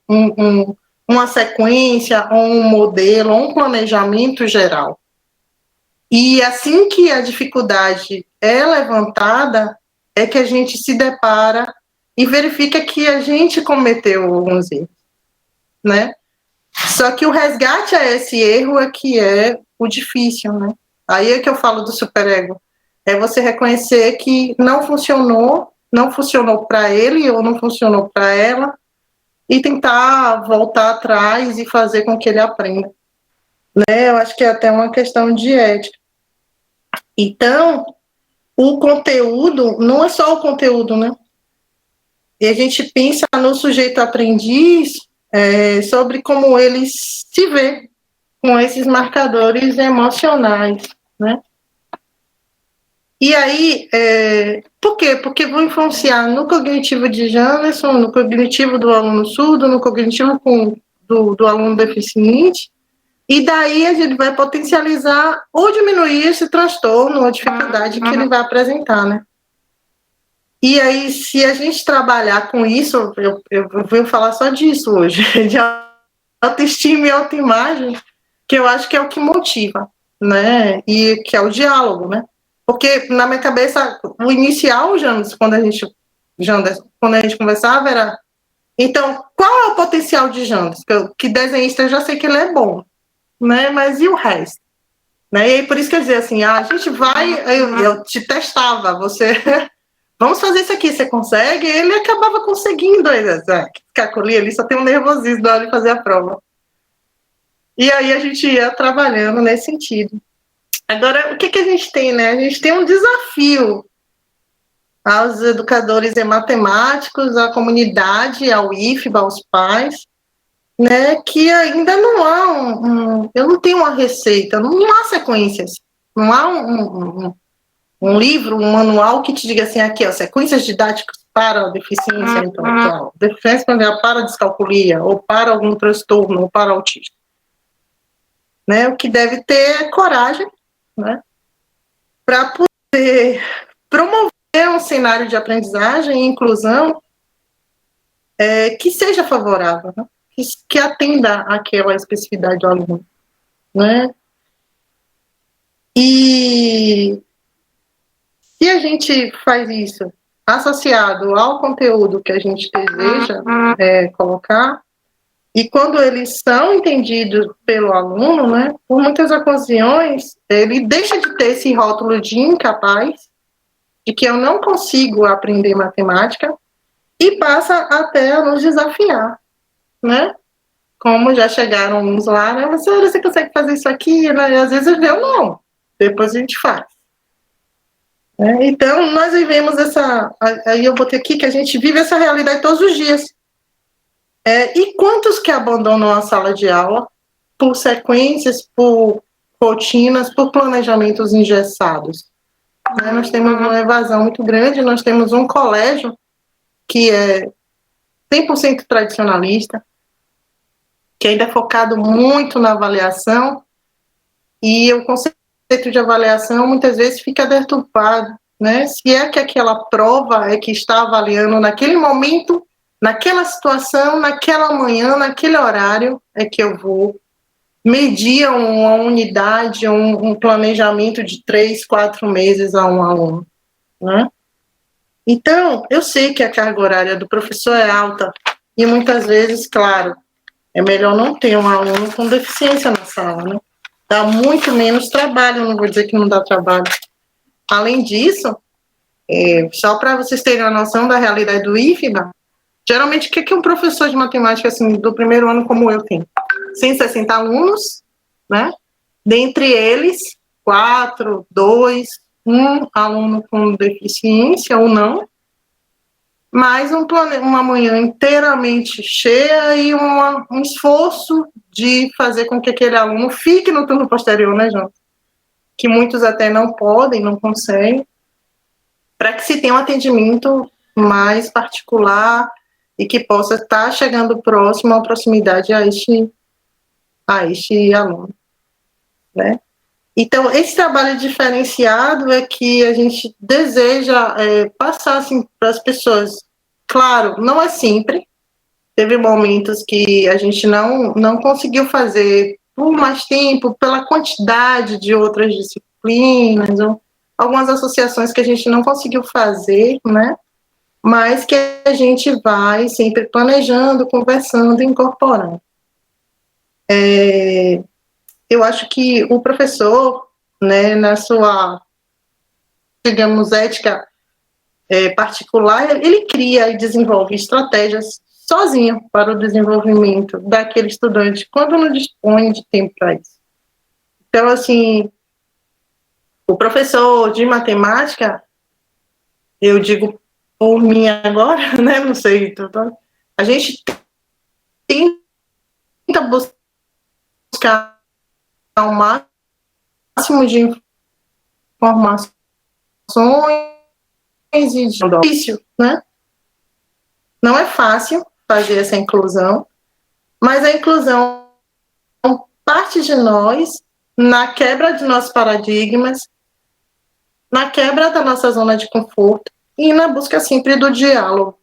uma sequência, ou um modelo, ou um planejamento geral. E assim que a dificuldade é levantada, é que a gente se depara e verifica que a gente cometeu alguns erros, né? Só que o resgate a esse erro é que é o difícil, né? Aí é que eu falo do superego. É você reconhecer que não funcionou para ele ou não funcionou para ela, e tentar voltar atrás e fazer com que ele aprenda. Né? Eu acho que é até uma questão de ética. Então, o conteúdo, não é só o conteúdo, né? E a gente pensa no sujeito aprendiz sobre como ele se vê com esses marcadores emocionais, né? E aí, por quê? Porque vão influenciar no cognitivo de Janderson, no cognitivo do aluno surdo, no cognitivo do aluno deficiente, e daí a gente vai potencializar ou diminuir esse transtorno ou dificuldade que ele vai apresentar, né? E aí, se a gente trabalhar com isso, eu vou falar só disso hoje, de autoestima e autoimagem, que eu acho que é o que motiva, né? E que é o diálogo, né? Porque na minha cabeça, o inicial, Janderson, quando a gente conversava, era: então, qual é o potencial de Janderson? Que desenhista, eu já sei que ele é bom, né? Mas e o resto? Né? E aí, por isso que eu dizia assim, a gente vai, eu te testava, você, vamos fazer isso aqui, você consegue? Ele acabava conseguindo, ele só tem um nervosismo na hora de fazer a prova. E aí a gente ia trabalhando nesse sentido. Agora, o que a gente tem, né? A gente tem um desafio aos educadores matemáticos, à comunidade, ao IFBA, aos pais, né? Que ainda não há eu não tenho uma receita, não há sequências, não há um livro, um manual que te diga assim, aqui, ó, sequências didáticas para a deficiência intelectual, deficiência para a descalculia, ou para algum transtorno, ou para autismo. Né? O que deve ter é coragem, né, para poder promover um cenário de aprendizagem e inclusão que seja favorável, né, que atenda àquela especificidade do aluno, né? E se a gente faz isso associado ao conteúdo que a gente deseja colocar, e quando eles são entendidos pelo aluno, né, por muitas ocasiões, ele deixa de ter esse rótulo de incapaz, de que eu não consigo aprender matemática, e passa até a nos desafiar, né? Como já chegaram uns lá, né, você consegue fazer isso aqui? Né? E às vezes eu não, depois a gente faz. Então, nós vivemos aí eu botei aqui que a gente vive essa realidade todos os dias. E quantos que abandonam a sala de aula por sequências, por rotinas, por planejamentos engessados? Nós temos uma evasão muito grande, nós temos um colégio que é 100% tradicionalista, que ainda é focado muito na avaliação, e o conceito de avaliação muitas vezes fica deturpado, né? Se é que aquela prova é que está avaliando naquele momento, naquela situação, naquela manhã, naquele horário, é que eu vou medir uma unidade, um planejamento de 3, 4 meses a um aluno, né? Então, eu sei que a carga horária do professor é alta, e muitas vezes, claro, é melhor não ter um aluno com deficiência na sala, né? Dá muito menos trabalho, não vou dizer que não dá trabalho. Além disso, só para vocês terem uma noção da realidade do IFBA, geralmente, o que um professor de matemática, assim, do primeiro ano como eu tenho? 160 alunos, né? Dentre eles, 4, 2, 1 aluno com deficiência ou não, mais uma manhã inteiramente cheia e um esforço de fazer com que aquele aluno fique no turno posterior, né, João? Que muitos até não podem, não conseguem, para que se tenha um atendimento mais particular e que possa estar chegando próximo, à proximidade a este aluno, né? Então, esse trabalho diferenciado é que a gente deseja passar assim, para as pessoas. Claro, não é sempre. Teve momentos que a gente não conseguiu fazer por mais tempo, pela quantidade de outras disciplinas, ou algumas associações que a gente não conseguiu fazer, né? Mas que a gente vai sempre planejando, conversando, incorporando. Eu acho que o professor, né, na sua, digamos, ética particular, ele cria e desenvolve estratégias sozinho para o desenvolvimento daquele estudante, quando não dispõe de tempo para isso. Então, assim, o professor de matemática, eu digo por mim agora, né, não sei, a gente tenta buscar o máximo de informações e de difícil, né? Não é fácil fazer essa inclusão, mas a inclusão parte de nós na quebra de nossos paradigmas, na quebra da nossa zona de conforto e na busca sempre do diálogo.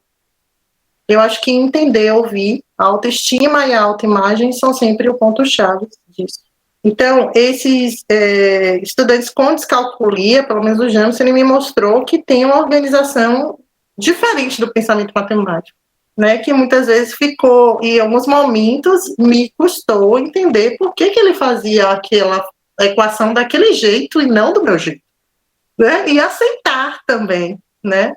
Eu acho que entender, ouvir, a autoestima e a autoimagem são sempre o ponto-chave disso. Então, esses estudantes com descalculia, pelo menos o James, ele me mostrou que tem uma organização diferente do pensamento matemático, né, que muitas vezes ficou, em alguns momentos, me custou entender por que ele fazia aquela equação daquele jeito e não do meu jeito, né, e aceitar também, né,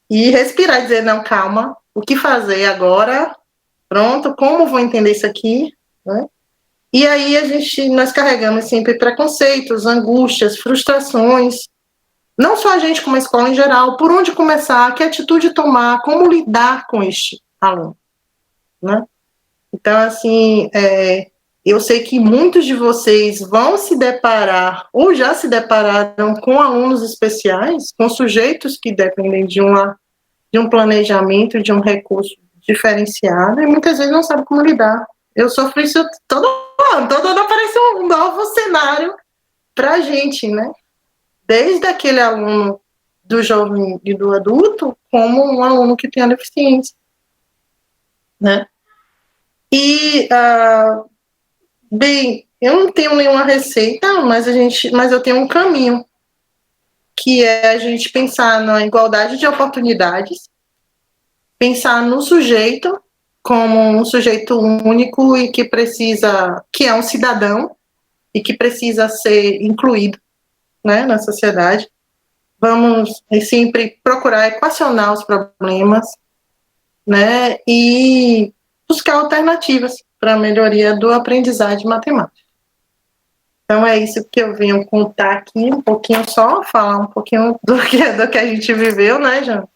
e respirar e dizer, não, calma, o que fazer agora, pronto, como vou entender isso aqui, né? E aí nós carregamos sempre preconceitos, angústias, frustrações, não só a gente como a escola em geral, por onde começar, que atitude tomar, como lidar com este aluno, né? Então, assim, eu sei que muitos de vocês vão se deparar, ou já se depararam com alunos especiais, com sujeitos que dependem de um planejamento, de um recurso diferenciado, e muitas vezes não sabem como lidar. Eu sofro isso todo ano aparece um novo cenário para a gente, né? Desde aquele aluno do jovem e do adulto, como um aluno que tem a deficiência, né? E, bem, eu não tenho nenhuma receita, mas eu tenho um caminho, que é a gente pensar na igualdade de oportunidades, pensar no sujeito como um sujeito único e que é um cidadão e que precisa ser incluído, né, na sociedade. Vamos sempre procurar equacionar os problemas, né, e buscar alternativas para a melhoria do aprendizagem matemática. Então é isso que eu venho contar aqui, um pouquinho só, falar um pouquinho do que a gente viveu, né, Jean?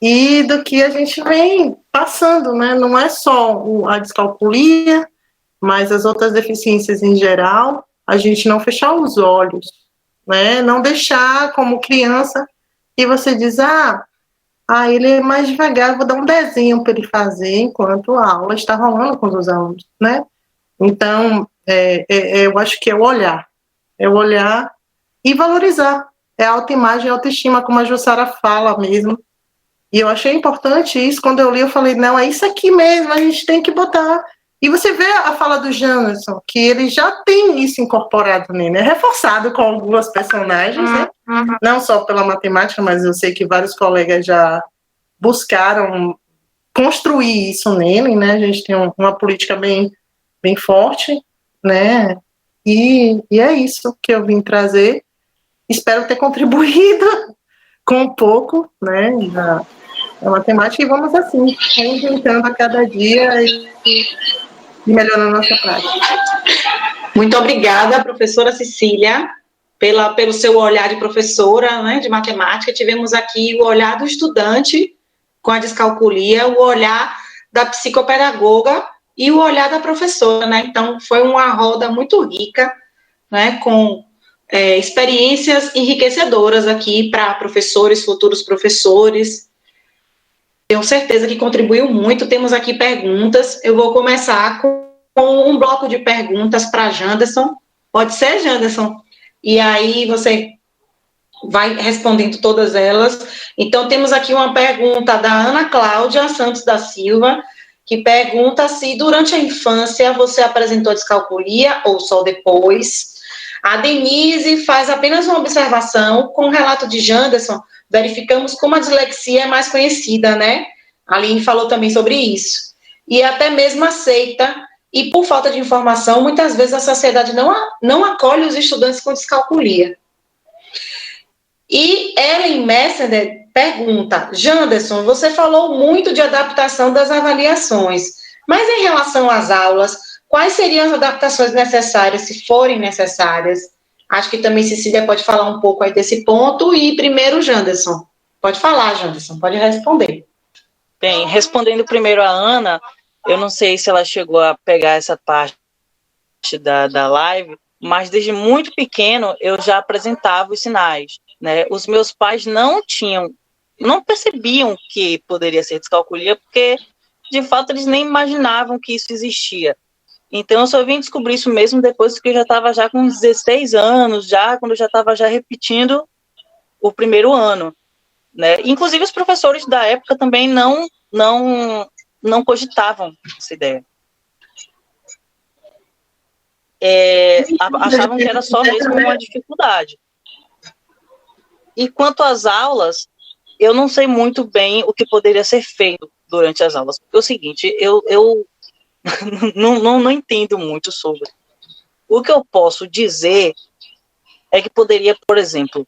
E do que a gente vem passando, né? Não é só a descalculia, mas as outras deficiências em geral, a gente não fechar os olhos, né? Não deixar como criança e você diz, ele é mais devagar, vou dar um desenho para ele fazer enquanto a aula está rolando com os alunos, né? Então, eu acho que é o olhar e valorizar, é a autoimagem e a autoestima, como a Jussara fala mesmo. E eu achei importante isso, quando eu li, eu falei, não, é isso aqui mesmo, a gente tem que botar. E você vê a fala do Janderson, que ele já tem isso incorporado nele, é reforçado com algumas personagens, né? Não só pela matemática, mas eu sei que vários colegas já buscaram construir isso nele, né? A gente tem uma política bem forte, né? E é isso que eu vim trazer. Espero ter contribuído com um pouco, né, da matemática, e vamos assim, reinventando a cada dia e melhorando a nossa prática. Muito obrigada, professora Cecília, pelo seu olhar de professora, né, de matemática. Tivemos aqui o olhar do estudante com a descalculia, o olhar da psicopedagoga e o olhar da professora, né? Então, foi uma roda muito rica, né, com experiências enriquecedoras aqui para professores, futuros professores. tenho certeza que contribuiu muito. Temos aqui perguntas. Eu vou começar com um bloco de perguntas para Janderson. Pode ser, Janderson? E aí você vai respondendo todas elas. Então, temos aqui uma pergunta da Ana Cláudia Santos da Silva, que pergunta se durante a infância você apresentou descalculia ou só depois. A Denise faz apenas uma observação. Com o relato de Janderson, verificamos como a dislexia é mais conhecida, né? A Aline falou também sobre isso. E até mesmo aceita, e por falta de informação, muitas vezes a sociedade não acolhe os estudantes com descalculia. E Ellen Messenger pergunta: Janderson, você falou muito de adaptação das avaliações, mas em relação às aulas, quais seriam as adaptações necessárias, se forem necessárias? Acho que também Cecília pode falar um pouco aí desse ponto, e primeiro Janderson. Pode falar, Janderson, pode responder. Bem, respondendo primeiro a Ana, eu não sei se ela chegou a pegar essa parte da live, mas desde muito pequeno eu já apresentava os sinais, né? Os meus pais não percebiam que poderia ser descalculia, porque de fato eles nem imaginavam que isso existia. Então eu só vim descobrir isso mesmo depois que eu já estava já com 16 anos, quando eu já estava já repetindo o primeiro ano, né? Inclusive os professores da época também não cogitavam essa ideia. Achavam que era só mesmo uma dificuldade. E quanto às aulas, eu não sei muito bem o que poderia ser feito durante as aulas. Porque é o seguinte, eu não entendo muito sobre. O que eu posso dizer é que poderia, por exemplo,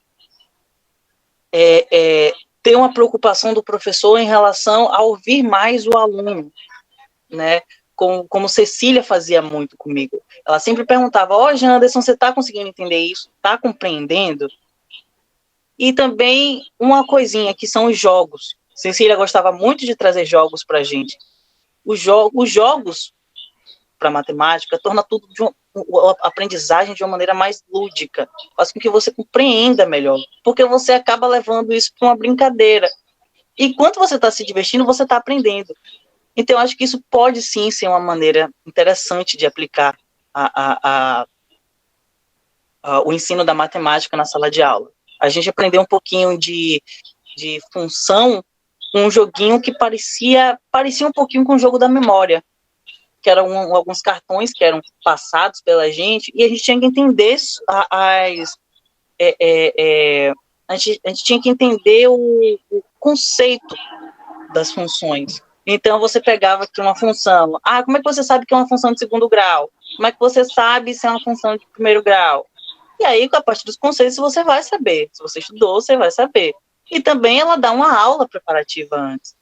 ter uma preocupação do professor em relação a ouvir mais o aluno, né? Como Cecília fazia muito comigo. Ela sempre perguntava: Janderson, você está conseguindo entender isso? Está compreendendo? E também uma coisinha, que são os jogos. Cecília gostava muito de trazer jogos para a gente. Os jogos para matemática torna tudo a aprendizagem de uma maneira mais lúdica, faz com que você compreenda melhor, porque você acaba levando isso para uma brincadeira. E enquanto você está se divertindo, você está aprendendo. Então, eu acho que isso pode sim ser uma maneira interessante de aplicar o ensino da matemática na sala de aula. A gente aprendeu um pouquinho de função, um joguinho que parecia um pouquinho com o jogo da memória, que eram alguns cartões que eram passados pela gente, e a gente tinha que entender a gente tinha que entender o conceito das funções. Então, você pegava aqui uma função. Como é que você sabe que é uma função de segundo grau? Como é que você sabe se é uma função de primeiro grau? E aí, a partir dos conceitos, você vai saber. Se você estudou, você vai saber. E também ela dá uma aula preparativa antes.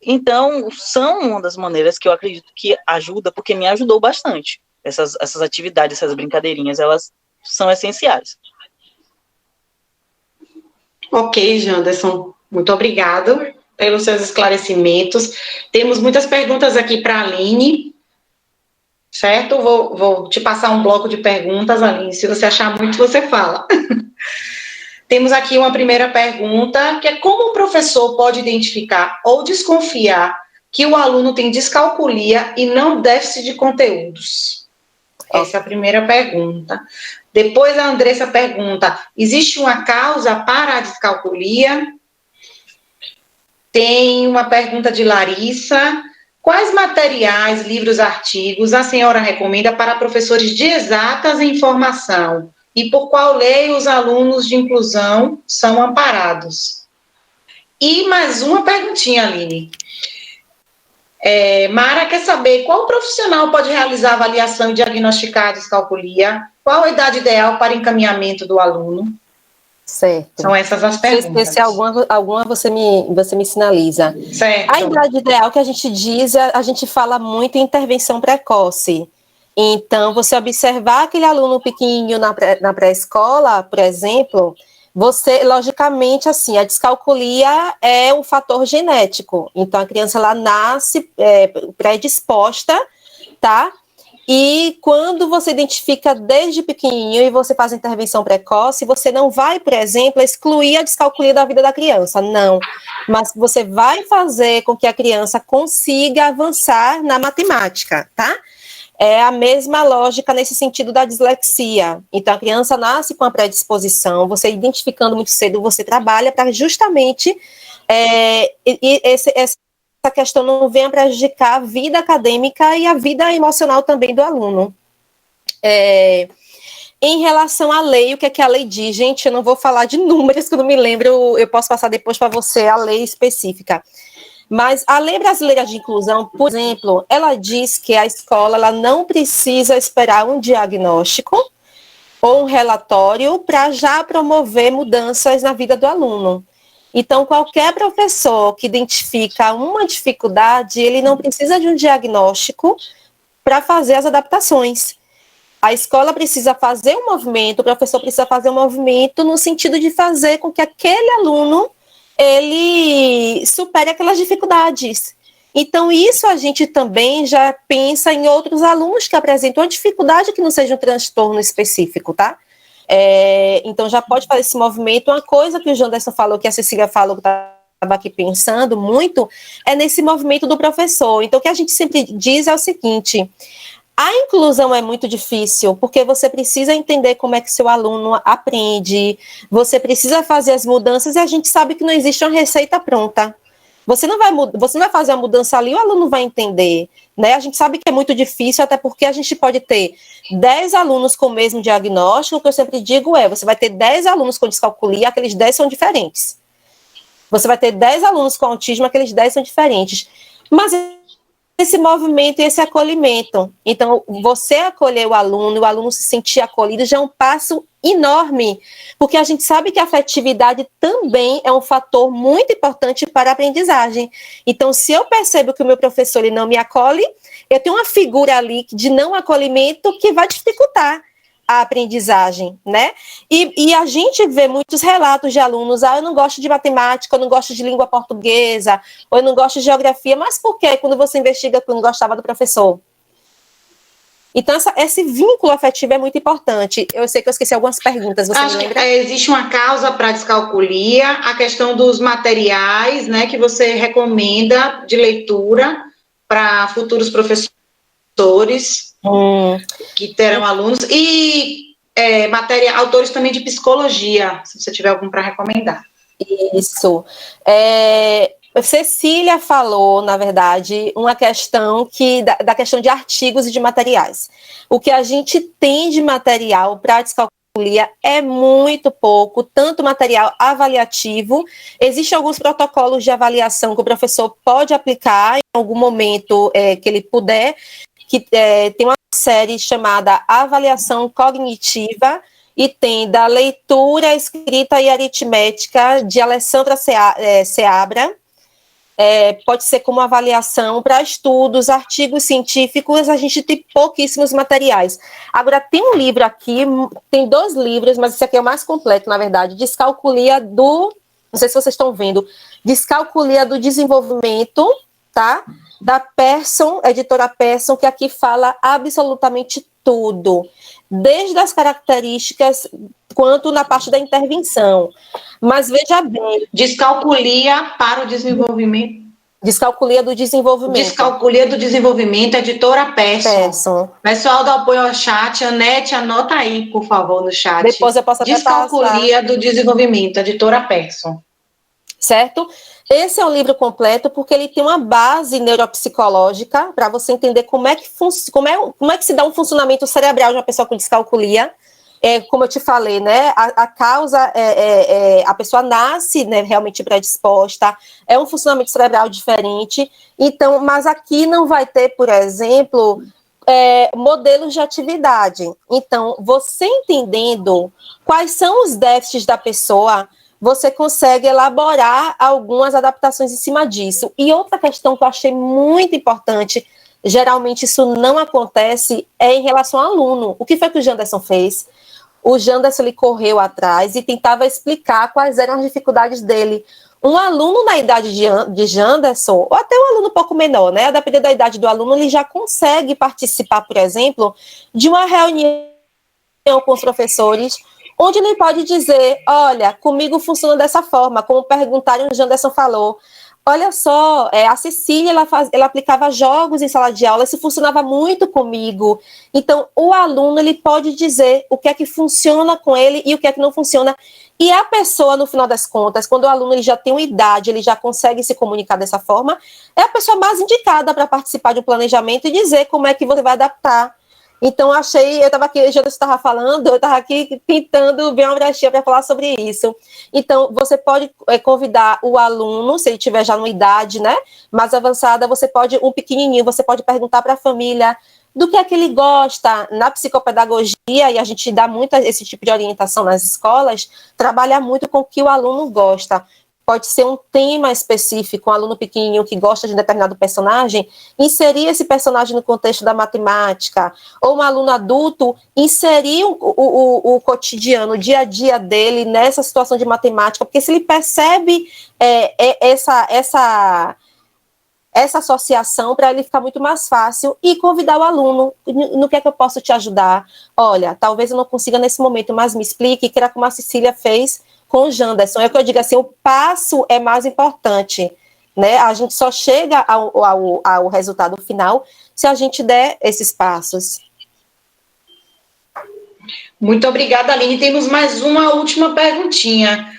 Então, são uma das maneiras que eu acredito que ajuda, porque me ajudou bastante. Essas atividades, essas brincadeirinhas, elas são essenciais. Ok, Janderson. Muito obrigado pelos seus esclarecimentos. Temos muitas perguntas aqui para a Aline, certo? Vou te passar um bloco de perguntas, Aline. Se você achar muito, você fala. Temos aqui uma primeira pergunta, que é: como o professor pode identificar ou desconfiar que o aluno tem descalculia e não déficit de conteúdos? Essa é a primeira pergunta. Depois a Andressa pergunta: existe uma causa para a descalculia? Tem uma pergunta de Larissa: quais materiais, livros, artigos a senhora recomenda para professores de exatas em formação? E por qual lei os alunos de inclusão são amparados? E mais uma perguntinha, Aline. Mara quer saber qual profissional pode realizar a avaliação e diagnosticar a descalculia? Qual a idade ideal para encaminhamento do aluno? Certo. São essas as perguntas. Se alguma você me sinaliza. Certo. A idade ideal que a gente diz, a gente fala muito em intervenção precoce. Então, você observar aquele aluno pequenininho na pré-escola, por exemplo, você, logicamente, assim, a descalculia é um fator genético. Então, a criança, ela nasce predisposta, tá? E quando você identifica desde pequenininho e você faz intervenção precoce, você não vai, por exemplo, excluir a descalculia da vida da criança, não. Mas você vai fazer com que a criança consiga avançar na matemática, tá? É a mesma lógica nesse sentido da dislexia. Então, a criança nasce com a predisposição, você identificando muito cedo, você trabalha para justamente essa questão não venha prejudicar a vida acadêmica e a vida emocional também do aluno. Em relação à lei, o que é que a lei diz? Gente, eu não vou falar de números, que eu não me lembro, eu posso passar depois para você a lei específica. Mas a Lei Brasileira de Inclusão, por exemplo, ela diz que a escola ela não precisa esperar um diagnóstico ou um relatório para já promover mudanças na vida do aluno. Então, qualquer professor que identifica uma dificuldade, ele não precisa de um diagnóstico para fazer as adaptações. A escola precisa fazer um movimento, o professor precisa fazer um movimento no sentido de fazer com que aquele aluno ele supere aquelas dificuldades. Então, isso a gente também já pensa em outros alunos que apresentam uma dificuldade que não seja um transtorno específico, tá? Então, já pode fazer esse movimento. Uma coisa que o Janderson falou, que a Cecília falou, que estava aqui pensando muito, é nesse movimento do professor. Então, o que a gente sempre diz é o seguinte: a inclusão é muito difícil, porque você precisa entender como é que seu aluno aprende, você precisa fazer as mudanças, e a gente sabe que não existe uma receita pronta. Você não vai fazer a mudança ali, o aluno vai entender, né? A gente sabe que é muito difícil, até porque a gente pode ter 10 alunos com o mesmo diagnóstico. O que eu sempre digo você vai ter 10 alunos com descalculia, aqueles 10 são diferentes. Você vai ter 10 alunos com autismo, aqueles 10 são diferentes. Mas esse movimento e esse acolhimento. Então, você acolher o aluno se sentir acolhido, já é um passo enorme, porque a gente sabe que a afetividade também é um fator muito importante para a aprendizagem. Então, se eu percebo que o meu professor ele não me acolhe, eu tenho uma figura ali de não acolhimento que vai dificultar a aprendizagem, né? E a gente vê muitos relatos de alunos, eu não gosto de matemática, eu não gosto de língua portuguesa, ou eu não gosto de geografia, mas por quê? Quando você investiga que eu não gostava do professor. Então, esse vínculo afetivo é muito importante. Eu sei que eu esqueci algumas perguntas, você me lembra? Existe uma causa para a descalculia, a questão dos materiais, né, que você recomenda de leitura para futuros professores que terão alunos, e autores também de psicologia, se você tiver algum para recomendar. Isso. Cecília falou, na verdade, uma questão da questão de artigos e de materiais. O que a gente tem de material para descalculia é muito pouco, tanto material avaliativo. Existem alguns protocolos de avaliação que o professor pode aplicar em algum momento que ele puder, que tem uma série chamada Avaliação Cognitiva, e tem da leitura, escrita e aritmética, de Alessandra Seabra. Pode ser como avaliação para estudos, artigos científicos, a gente tem pouquíssimos materiais. Agora, tem um livro aqui, tem 2 livros, mas esse aqui é o mais completo, na verdade, Descalculia não sei se vocês estão vendo, Descalculia do Desenvolvimento, tá? Da Pearson, editora Pearson, que aqui fala absolutamente tudo, desde as características quanto na parte da intervenção. Mas veja bem... Descalculia para o desenvolvimento. Descalculia do Desenvolvimento. Descalculia do Desenvolvimento, editora Pearson. Pessoal do apoio ao chat, Anete, anota aí, por favor, no chat. Depois eu posso até Descalculia do Desenvolvimento, editora Pearson. Certo? Esse é um livro completo porque ele tem uma base neuropsicológica para você entender como é que se dá um funcionamento cerebral de uma pessoa com descalculia. Como eu te falei, né? A causa a pessoa nasce, né, realmente predisposta, é um funcionamento cerebral diferente. Então, mas aqui não vai ter, por exemplo, modelos de atividade. Então, você entendendo quais são os déficits da pessoa, você consegue elaborar algumas adaptações em cima disso. E outra questão que eu achei muito importante, geralmente isso não acontece, é em relação ao aluno. O que foi que o Janderson fez? O Janderson ele correu atrás e tentava explicar quais eram as dificuldades dele. Um aluno na idade de Janderson, ou até um aluno um pouco menor, né? A depender da idade do aluno, ele já consegue participar, por exemplo, de uma reunião com os professores, onde ele pode dizer, olha, comigo funciona dessa forma, como perguntaram, o Janderson falou. Olha só, a Cecília, ela aplicava jogos em sala de aula, isso funcionava muito comigo. Então, o aluno, ele pode dizer o que é que funciona com ele e o que é que não funciona. E a pessoa, no final das contas, quando o aluno ele já tem uma idade, ele já consegue se comunicar dessa forma, é a pessoa mais indicada para participar de um planejamento e dizer como é que você vai adaptar. Então, eu estava aqui, eu estava falando, eu estava aqui tentando ver uma brechinha para falar sobre isso. Então, você pode convidar o aluno, se ele tiver já numa idade, né, mais avançada, um pequenininho, você pode perguntar para a família do que é que ele gosta. Na psicopedagogia, e a gente dá muito esse tipo de orientação nas escolas, trabalha muito com o que o aluno gosta. Pode ser um tema específico, um aluno pequenininho que gosta de um determinado personagem, inserir esse personagem no contexto da matemática, ou um aluno adulto, inserir o cotidiano, o dia a dia dele nessa situação de matemática, porque se ele percebe essa associação, para ele ficar muito mais fácil, e convidar o aluno, no que é que eu posso te ajudar? Olha, talvez eu não consiga nesse momento, mas me explique, que era como a Cecília fez com o Janderson. É o que eu digo assim, o passo é mais importante, né? A gente só chega ao resultado final se a gente der esses passos. Muito obrigada, Aline. Temos mais uma última perguntinha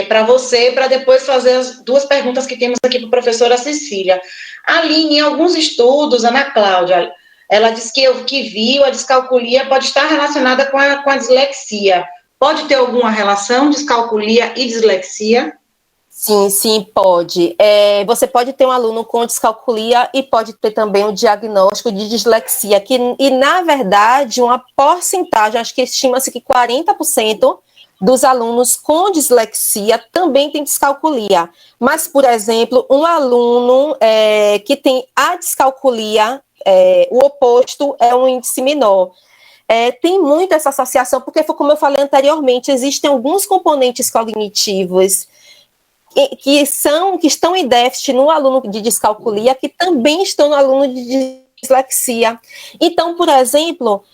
para você, para depois fazer as duas perguntas que temos aqui para a professora Cecília. Aline, em alguns estudos, Ana Cláudia, ela disse que viu a descalculia pode estar relacionada com a dislexia. Pode ter alguma relação, descalculia e dislexia? Sim, pode. Você pode ter um aluno com descalculia e pode ter também um diagnóstico de dislexia, e na verdade, uma porcentagem, acho que estima-se que 40% dos alunos com dislexia também tem descalculia. Mas, por exemplo, um aluno que tem a descalculia, o oposto é um índice menor. Tem muito essa associação, porque foi como eu falei anteriormente, existem alguns componentes cognitivos que estão em déficit no aluno de descalculia, que também estão no aluno de dislexia. Então, por exemplo,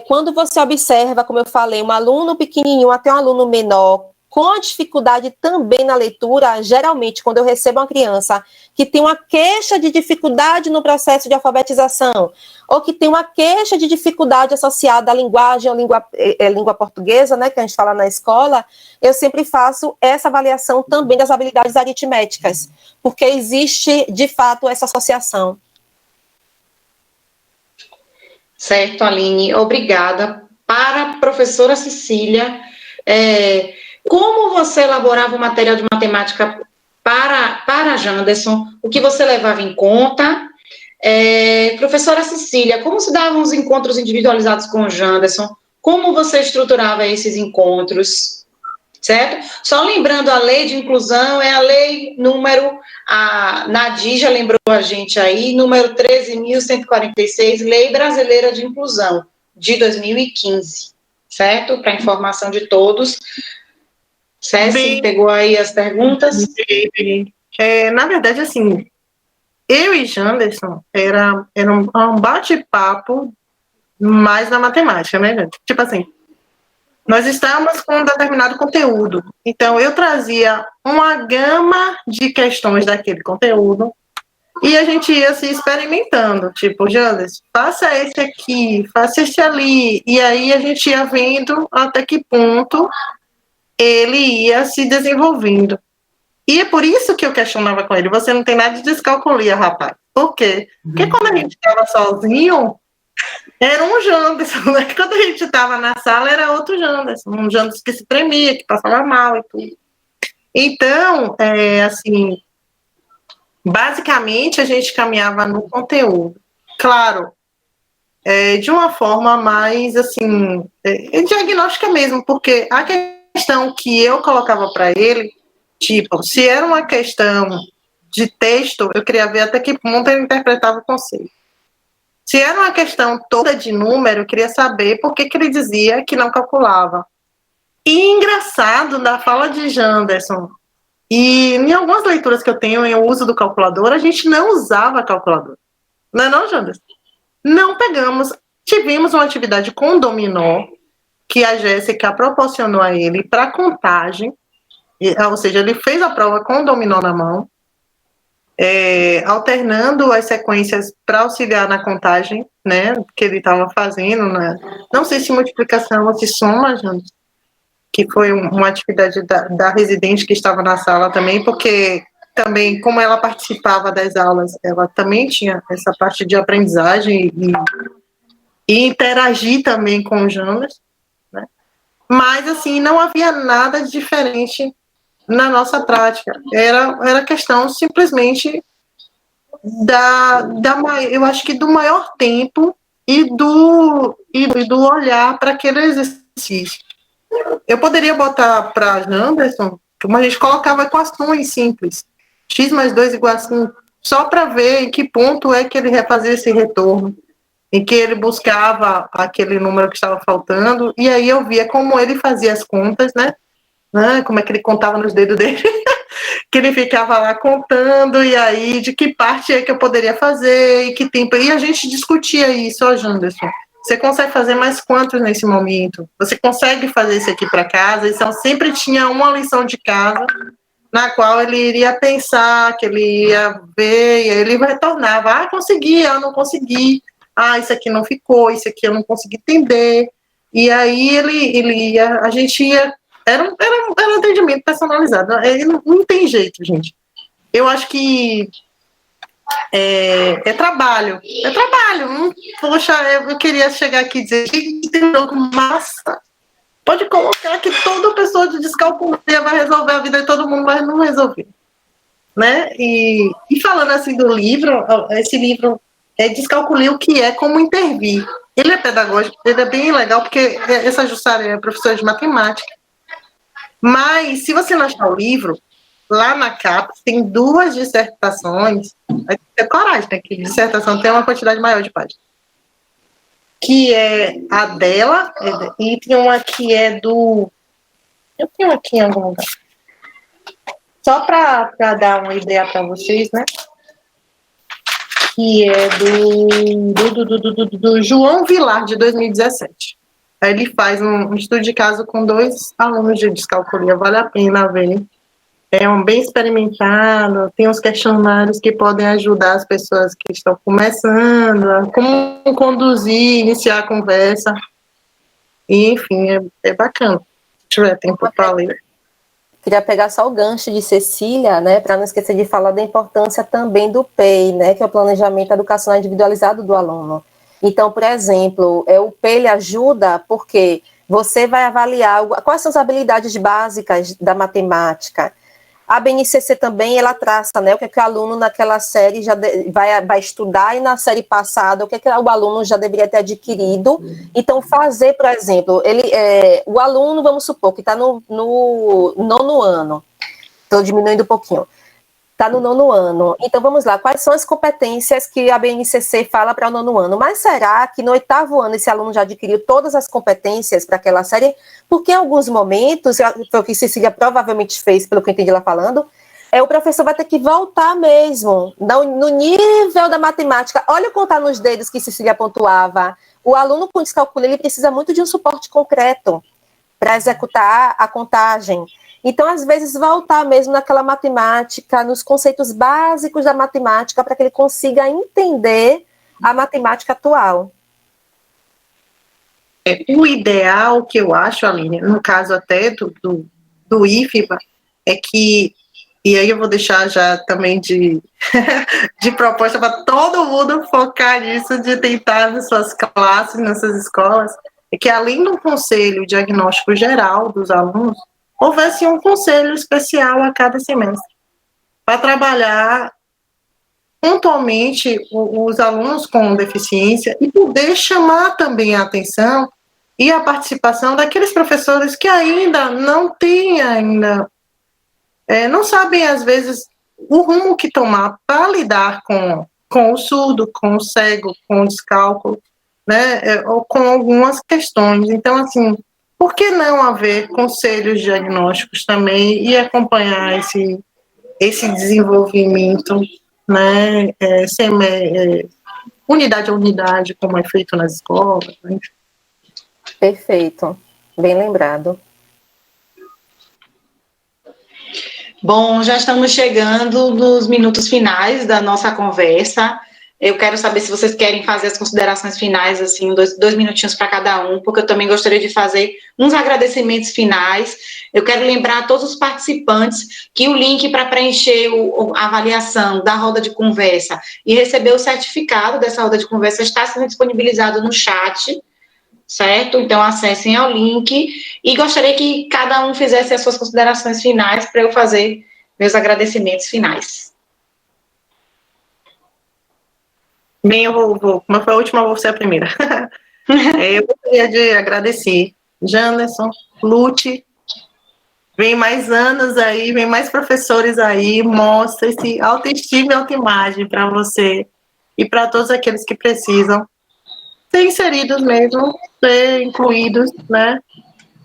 quando você observa, como eu falei, um aluno pequenininho até um aluno menor, com dificuldade também na leitura, geralmente, quando eu recebo uma criança que tem uma queixa de dificuldade no processo de alfabetização, ou que tem uma queixa de dificuldade associada à linguagem, à língua portuguesa, né, que a gente fala na escola, eu sempre faço essa avaliação também das habilidades aritméticas, porque existe, de fato, essa associação. Certo, Aline, obrigada. Para a professora Cecília, como você elaborava o material de matemática para Janderson? O que você levava em conta? Professora Cecília, como se davam os encontros individualizados com o Janderson? Como você estruturava esses encontros? Certo? Só lembrando, a lei de inclusão é a lei número, a Nadir já lembrou a gente aí, número 13.146, Lei Brasileira de Inclusão, de 2015, certo? Para informação de todos. Cécile, pegou aí as perguntas? Na verdade, assim, eu e Janderson era um bate-papo mais na matemática, né? Tipo assim, nós estávamos com um determinado conteúdo, então eu trazia uma gama de questões daquele conteúdo e a gente ia se experimentando, tipo, Janderson, faça esse aqui, faça esse ali, e aí a gente ia vendo até que ponto ele ia se desenvolvendo. E é por isso que eu questionava com ele, você não tem nada de descalculia, rapaz. Por quê? Porque quando a gente estava sozinho, era um Janderson, né? Quando a gente estava na sala, era outro Janderson, um Janderson que se tremia, que passava mal e tudo. Então, assim, basicamente a gente caminhava no conteúdo. Claro, de uma forma mais, assim, diagnóstica mesmo, porque a questão que eu colocava para ele, tipo, se era uma questão de texto, eu queria ver até que ponto ele interpretava o conceito. Se era uma questão toda de número, eu queria saber por que ele dizia que não calculava. E engraçado, da fala de Janderson, E em algumas leituras que eu tenho em uso do calculador, a gente não usava calculador. Não é não, Janderson? Não pegamos. Tivemos uma atividade com dominó, que a Jéssica proporcionou a ele para contagem, ou seja, ele fez a prova com o dominó na mão, alternando as sequências para auxiliar na contagem, né, que ele estava fazendo, né? Não sei se multiplicação ou se soma, Janderson, que foi uma atividade da residente que estava na sala também, porque também, como ela participava das aulas, ela também tinha essa parte de aprendizagem e interagir também com os Janderson, né? Mas, assim, não havia nada de diferente na nossa prática. Era questão simplesmente eu acho que do maior tempo e do olhar para aquele exercício. Eu poderia botar para Janderson, como a gente colocava equações simples, x mais 2 igual a 5, só para ver em que ponto é que ele refazia esse retorno, em que ele buscava aquele número que estava faltando, e aí eu via como ele fazia as contas, né? Como é que ele contava nos dedos dele, que ele ficava lá contando, e aí de que parte é que eu poderia fazer, e que tempo. E a gente discutia isso, ó, Janderson. Você consegue fazer mais quantos nesse momento? Você consegue fazer isso aqui para casa? Então, sempre tinha uma lição de casa na qual ele iria pensar, que ele ia ver, e aí ele retornava. Ah, consegui, eu não consegui. Ah, isso aqui não ficou, isso aqui eu não consegui entender. E aí ele ia, a gente ia... Era um atendimento personalizado. Não tem jeito, gente. Eu acho que é trabalho. É trabalho. Poxa, eu queria chegar aqui e dizer que tem jogo massa. Pode colocar que toda pessoa de descalculia vai resolver a vida de todo mundo, mas não resolver. Né? E falando assim do livro, esse livro Descalculia o que é, como intervir. Ele é pedagógico, ele é bem legal, porque essa Jussara é professora de matemática. Mas, se você não achar o livro, lá na capa tem 2 dissertações. É coragem, né? Que dissertação tem uma quantidade maior de páginas. Que é a dela, e tem uma que é do... Eu tenho aqui em algum lugar. Só para dar uma ideia para vocês, né? Que é do João Vilar, de 2017. Aí ele faz um estudo de caso com 2 alunos de descalculia, vale a pena ver. É bem experimentado, tem uns questionários que podem ajudar as pessoas que estão começando, a como conduzir, iniciar a conversa. E, enfim, é bacana. Se tiver tempo para ler. Queria pegar só o gancho de Cecília, né, para não esquecer de falar da importância também do PEI, né, que é o Planejamento Educacional Individualizado do Aluno. Então, por exemplo, o PEI ele ajuda porque você vai avaliar quais são as habilidades básicas da matemática. A BNCC também, ela traça, né, o que é que o aluno naquela série já vai estudar, e na série passada, o que é que o aluno já deveria ter adquirido. Então, fazer, por exemplo, o aluno, vamos supor, que está no 9º ano, estou diminuindo um pouquinho, está no 9º ano. Então, vamos lá, quais são as competências que a BNCC fala para o 9º ano? Mas será que no 8º ano esse aluno já adquiriu todas as competências para aquela série? Porque em alguns momentos, foi o que Cecília provavelmente fez, pelo que eu entendi ela falando, o professor vai ter que voltar mesmo, no nível da matemática. Olha o contar nos dedos que Cecília pontuava. O aluno com descalculia, ele precisa muito de um suporte concreto para executar a contagem. Então, às vezes, voltar mesmo naquela matemática, nos conceitos básicos da matemática, para que ele consiga entender a matemática atual. O ideal que eu acho, Aline, no caso até do IFBA, é que, e aí eu vou deixar já também de proposta para todo mundo focar nisso, de tentar nas suas classes, nessas escolas, é que além do conselho diagnóstico geral dos alunos, houvesse um conselho especial a cada semestre, para trabalhar pontualmente os alunos com deficiência e poder chamar também a atenção e a participação daqueles professores que ainda não têm, não sabem, às vezes, o rumo que tomar para lidar com o surdo, com o cego, com o descalculo, né, ou com algumas questões. Então, assim, por que não haver conselhos diagnósticos também e acompanhar esse desenvolvimento, né, unidade a unidade, como é feito nas escolas, né? Perfeito, bem lembrado. Bom, já estamos chegando nos minutos finais da nossa conversa. Eu quero saber se vocês querem fazer as considerações finais, assim, dois minutinhos para cada um, porque eu também gostaria de fazer uns agradecimentos finais. Eu quero lembrar a todos os participantes que o link para preencher a avaliação da roda de conversa e receber o certificado dessa roda de conversa está sendo disponibilizado no chat, certo? Então, acessem ao link e gostaria que cada um fizesse as suas considerações finais para eu fazer meus agradecimentos finais. Bem, como foi a última, eu vou ser a primeira. Eu gostaria de agradecer Janderson, Lute, vem mais anos aí, vem mais professores aí, mostra esse autoestima e autoimagem para você e para todos aqueles que precisam ser inseridos mesmo, ser incluídos, né?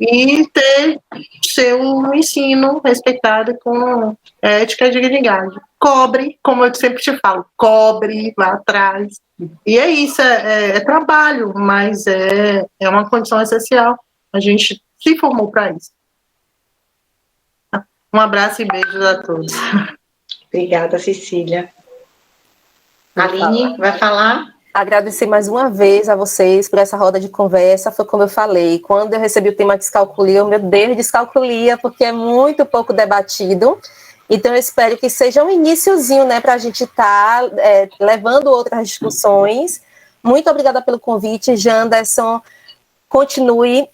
E ter seu ensino respeitado com ética e dignidade. Cobre, como eu sempre te falo, cobre, vá atrás. E é isso, é trabalho, mas é uma condição essencial. A gente se formou para isso. Um abraço e beijos a todos. Obrigada, Cecília. Aline, vai falar? Agradecer mais uma vez a vocês por essa roda de conversa. Foi como eu falei, quando eu recebi o tema descalculia, meu Deus, descalculia, porque é muito pouco debatido. Então, eu espero que seja um iniciozinho, né, para a gente estar levando outras discussões. Muito obrigada pelo convite, Janderson. Continue.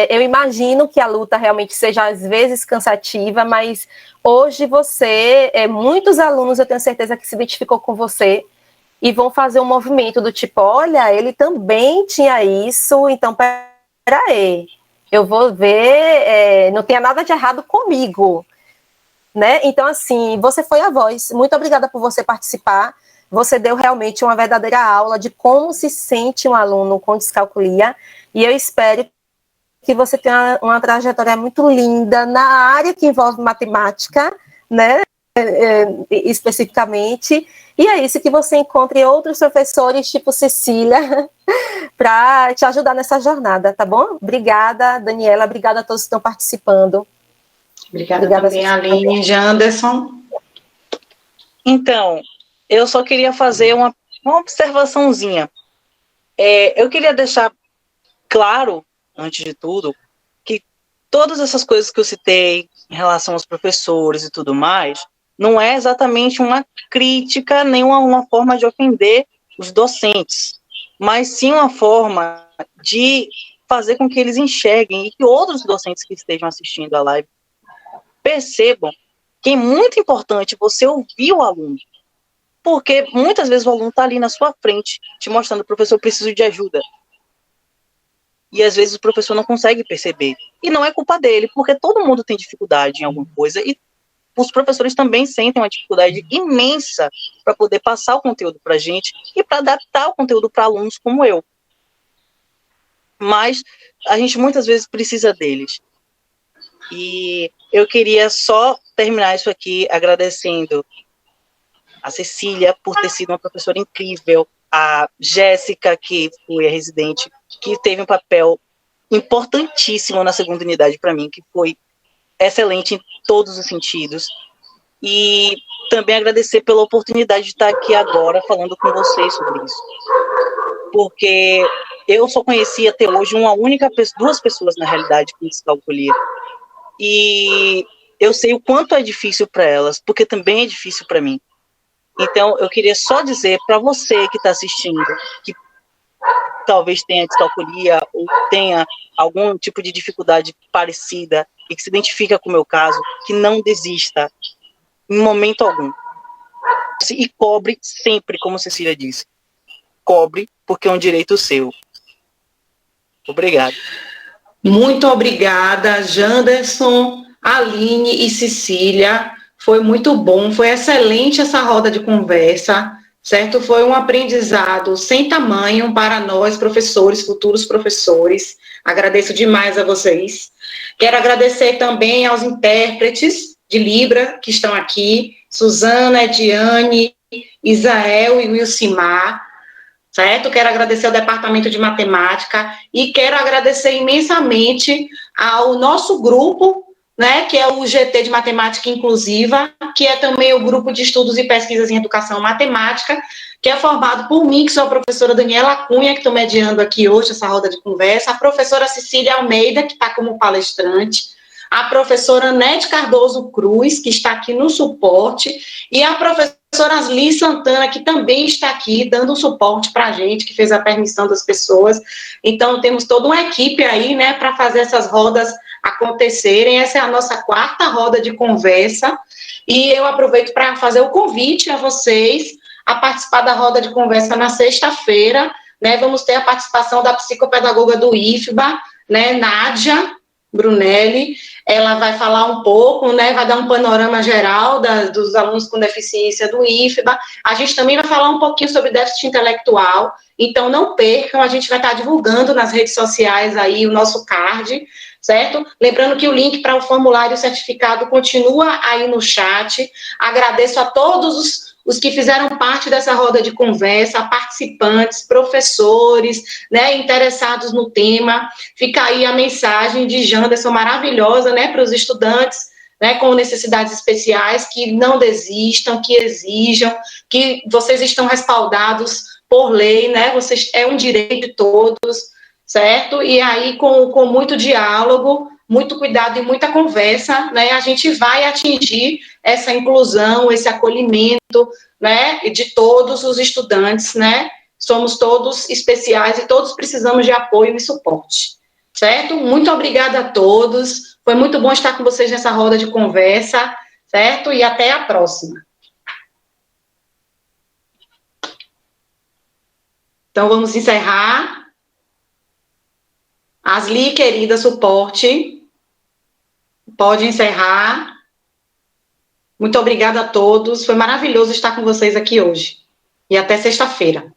Eu imagino que a luta realmente seja, às vezes, cansativa, mas hoje muitos alunos, eu tenho certeza que se identificou com você, e vão fazer um movimento do tipo, olha, ele também tinha isso, então, peraí, eu vou ver, não tem nada de errado comigo, né? Então, assim, você foi a voz. Muito obrigada por você participar. Você deu realmente uma verdadeira aula de como se sente um aluno com descalculia, e eu espero que você tenha uma trajetória muito linda na área que envolve matemática, né? Especificamente, e é isso, que você encontre outros professores tipo Cecília para te ajudar nessa jornada, tá bom? Obrigada, Daniela, obrigada a todos que estão participando. Obrigada também, Aline. Janderson. Então, eu só queria fazer uma observaçãozinha. Eu queria deixar claro, antes de tudo, que todas essas coisas que eu citei em relação aos professores e tudo mais, não é exatamente uma crítica, nem uma forma de ofender os docentes, mas sim uma forma de fazer com que eles enxerguem e que outros docentes que estejam assistindo a live percebam que é muito importante você ouvir o aluno, porque muitas vezes o aluno está ali na sua frente, te mostrando, professor, eu preciso de ajuda. E às vezes o professor não consegue perceber. E não é culpa dele, porque todo mundo tem dificuldade em alguma coisa, e os professores também sentem uma dificuldade imensa para poder passar o conteúdo para a gente e para adaptar o conteúdo para alunos como eu. Mas a gente muitas vezes precisa deles. E eu queria só terminar isso aqui agradecendo a Cecília por ter sido uma professora incrível, a Jéssica, que foi a residente, que teve um papel importantíssimo na segunda unidade para mim, que foi excelente em todos os sentidos. E também agradecer pela oportunidade de estar aqui agora falando com vocês sobre isso. Porque eu só conheci até hoje duas pessoas, na realidade, com descalculia. E eu sei o quanto é difícil para elas, porque também é difícil para mim. Então, eu queria só dizer para você que está assistindo, que talvez tenha descalculia ou tenha algum tipo de dificuldade parecida e que se identifica com o meu caso, que não desista em momento algum. E cobre sempre, como Cecília disse. Cobre, porque é um direito seu. Obrigado. Muito obrigada, Janderson, Aline e Cecília. Foi muito bom, foi excelente essa roda de conversa, certo? Foi um aprendizado sem tamanho para nós, professores, futuros professores. Agradeço demais a vocês. Quero agradecer também aos intérpretes de Libra que estão aqui, Suzana, Ediane, Isael e Wilcimar, certo? Quero agradecer ao Departamento de Matemática e quero agradecer imensamente ao nosso grupo, né, que é o GT de Matemática Inclusiva, que é também o Grupo de Estudos e Pesquisas em Educação Matemática, que é formado por mim, que sou a professora Daniela Cunha, que estou mediando aqui hoje essa roda de conversa, a professora Cecília Almeida, que está como palestrante, a professora Nete Cardoso Cruz, que está aqui no suporte, e a professora Asli Santana, que também está aqui dando suporte para a gente, que fez a permissão das pessoas. Então, temos toda uma equipe aí, né, para fazer essas rodas acontecerem. Essa é a nossa 4ª roda de conversa, e eu aproveito para fazer o convite a vocês a participar da roda de conversa na sexta-feira, né, vamos ter a participação da psicopedagoga do IFBA, né, Nádia Brunelli. Ela vai falar um pouco, né, vai dar um panorama geral dos alunos com deficiência do IFBA. A gente também vai falar um pouquinho sobre déficit intelectual, então não percam, a gente vai estar divulgando nas redes sociais aí o nosso card, certo? Lembrando que o link para o formulário certificado continua aí no chat. Agradeço a todos os que fizeram parte dessa roda de conversa, participantes, professores, né, interessados no tema. Fica aí a mensagem de Janderson maravilhosa, né, para os estudantes, né, com necessidades especiais, que não desistam, que exijam, que vocês estão respaldados por lei, né, vocês, é um direito de todos, certo? E aí, com muito diálogo, muito cuidado e muita conversa, né, a gente vai atingir essa inclusão, esse acolhimento, né, de todos os estudantes, né, somos todos especiais e todos precisamos de apoio e suporte, certo? Muito obrigada a todos, foi muito bom estar com vocês nessa roda de conversa, certo? E até a próxima. Então, vamos encerrar. Asli, querida, suporte, pode encerrar. Muito obrigada a todos. Foi maravilhoso estar com vocês aqui hoje. E até sexta-feira.